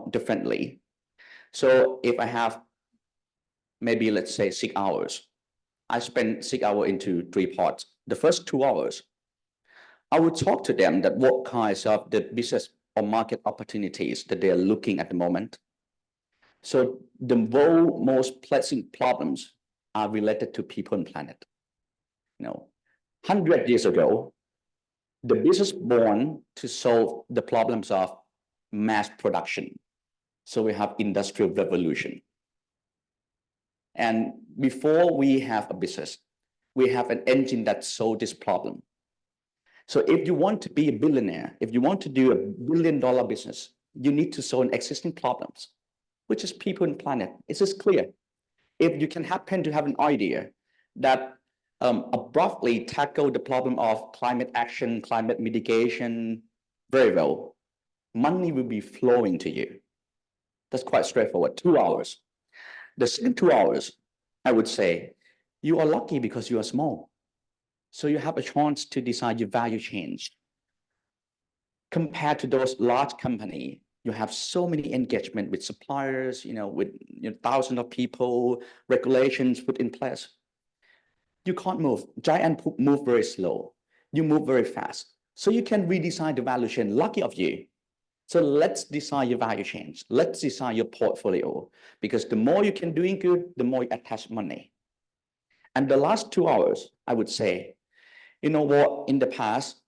differently. So if I have maybe, let's say, 6 hours, I spend 6 hours into 3 parts. The first 2 hours, I would talk to them that what kinds of the business or market opportunities that they are looking at the moment. So the world most pressing problems are related to people and planet. 100 years ago, the business born to solve the problems of mass production. So we have industrial revolution. And before we have a business, we have an engine that solves this problem. So if you want to be a billionaire, if you want to do $1 billion business, you need to solve existing problems, which is people and planet. It's just clear. If you can happen to have an idea that abruptly tackle the problem of climate action, climate mitigation very well, money will be flowing to you. That's quite straightforward, 2 hours. The second 2 hours, I would say, you are lucky because you are small. So you have a chance to decide your value change. Compared to those large companies, you have so many engagement with suppliers, with thousands of people, regulations put in place. You can't move. Giant move very slow. You move very fast. So you can redesign the value chain. Lucky of you. So let's design your value chains. Let's design your portfolio, because the more you can doing good, the more you attach money. And the last 2 hours, I would say, you know what, in the past,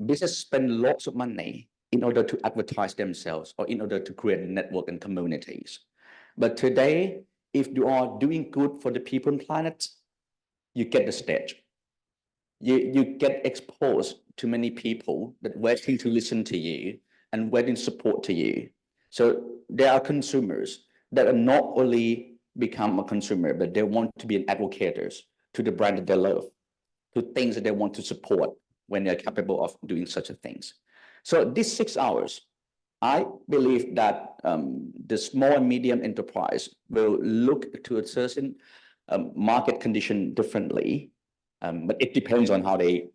business spend lots of money in order to advertise themselves or in order to create a network and communities. But today, if you are doing good for the people and planet, you get the stage. You get exposed to many people that waiting to listen to you and waiting support to you. So there are consumers that are not only become a consumer, but they want to be an advocators to the brand that they love, to things that they want to support when they're capable of doing such a things. So these 6 hours, I believe that the small and medium enterprise will look to a certain market condition differently, but it depends on how they,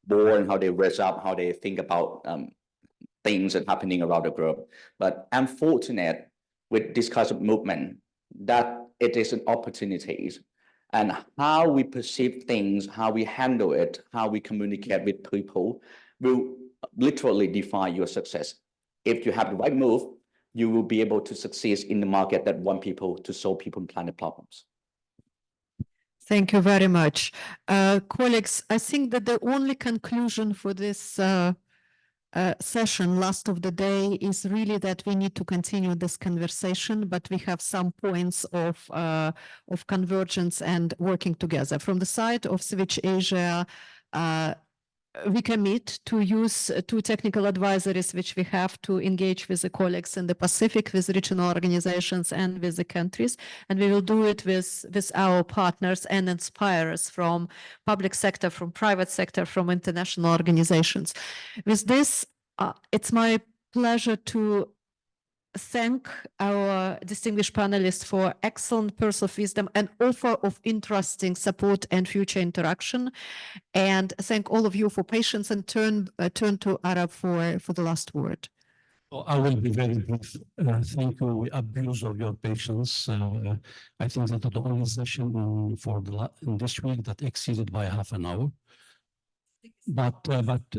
born, how they raise up, how they think about things that happening around the globe. But I'm fortunate with this kind of movement that it is an opportunity, and how we perceive things, how we handle it, how we communicate with people will literally define your success. If you have the right move, you will be able to succeed in the market that want people to solve people and planet problems. Thank you very much. Colleagues, I think that the only conclusion for this session, last of the day, is really that we need to continue this conversation, but we have some points of convergence and working together. From the side of Switch Asia, we commit to use 2 technical advisories, which we have to engage with the colleagues in the Pacific, with regional organizations and with the countries. And we will do it with our partners and inspirers from public sector, from private sector, from international organizations. With this, it's my pleasure to thank our distinguished panelists for excellent pearls of wisdom and offer of interesting support and future interaction. And thank all of you for patience, and turn to Arab for the last word. Oh, I will be very brief. Thank you. We abuse of your patience. I think that the only session in this week that exceeded by half an hour. But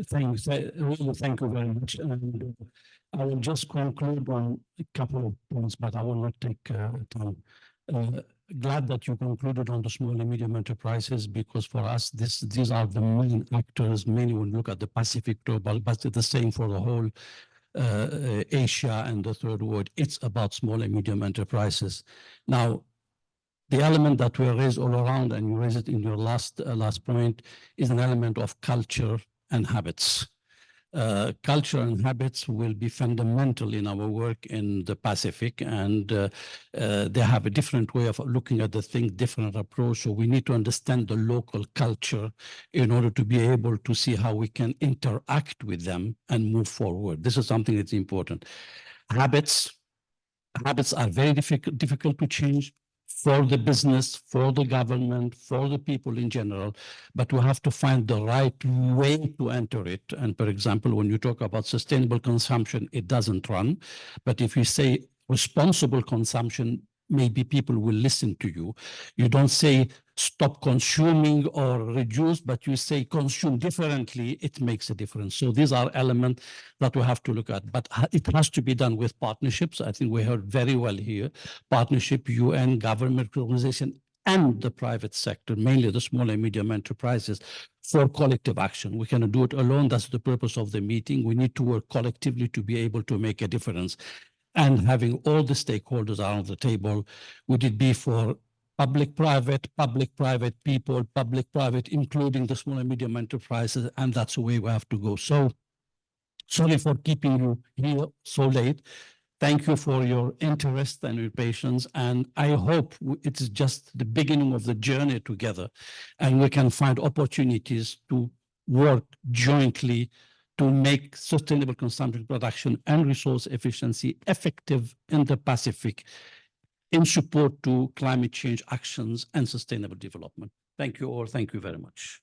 thanks, really thank you very much. And I will just conclude on a couple of points, but I will not take time. Glad that you concluded on the small and medium enterprises, because for us, these are the main actors. Many will look at the Pacific Global, but it's the same for the whole Asia and the third world. It's about small and medium enterprises. Now, the element that we raise all around, and you raise it in your last point, is an element of culture and habits. Culture and habits will be fundamental in our work in the Pacific, and they have a different way of looking at the thing, different approach. So we need to understand the local culture in order to be able to see how we can interact with them and move forward. This is something that's important. Habits are very difficult to change for the business, for the government, for the people in general, but we have to find the right way to enter it. And for example, when you talk about sustainable consumption, it doesn't run. But if you say responsible consumption, maybe people will listen to you. You don't say stop consuming or reduce, but you say consume differently, it makes a difference. So these are elements that we have to look at, but it has to be done with partnerships. I think we heard very well here, partnership, UN, government organization, and the private sector, mainly the small and medium enterprises, for collective action. We cannot do it alone. That's the purpose of the meeting. We need to work collectively to be able to make a difference. And having all the stakeholders around the table, would it be for public-private people, public-private, including the small and medium enterprises, and that's the way we have to go. So sorry for keeping you here so late. Thank you for your interest and your patience, and I hope it is just the beginning of the journey together, and we can find opportunities to work jointly to make sustainable consumption, production, and resource efficiency effective in the Pacific in support to climate change actions and sustainable development. Thank you all. Thank you very much.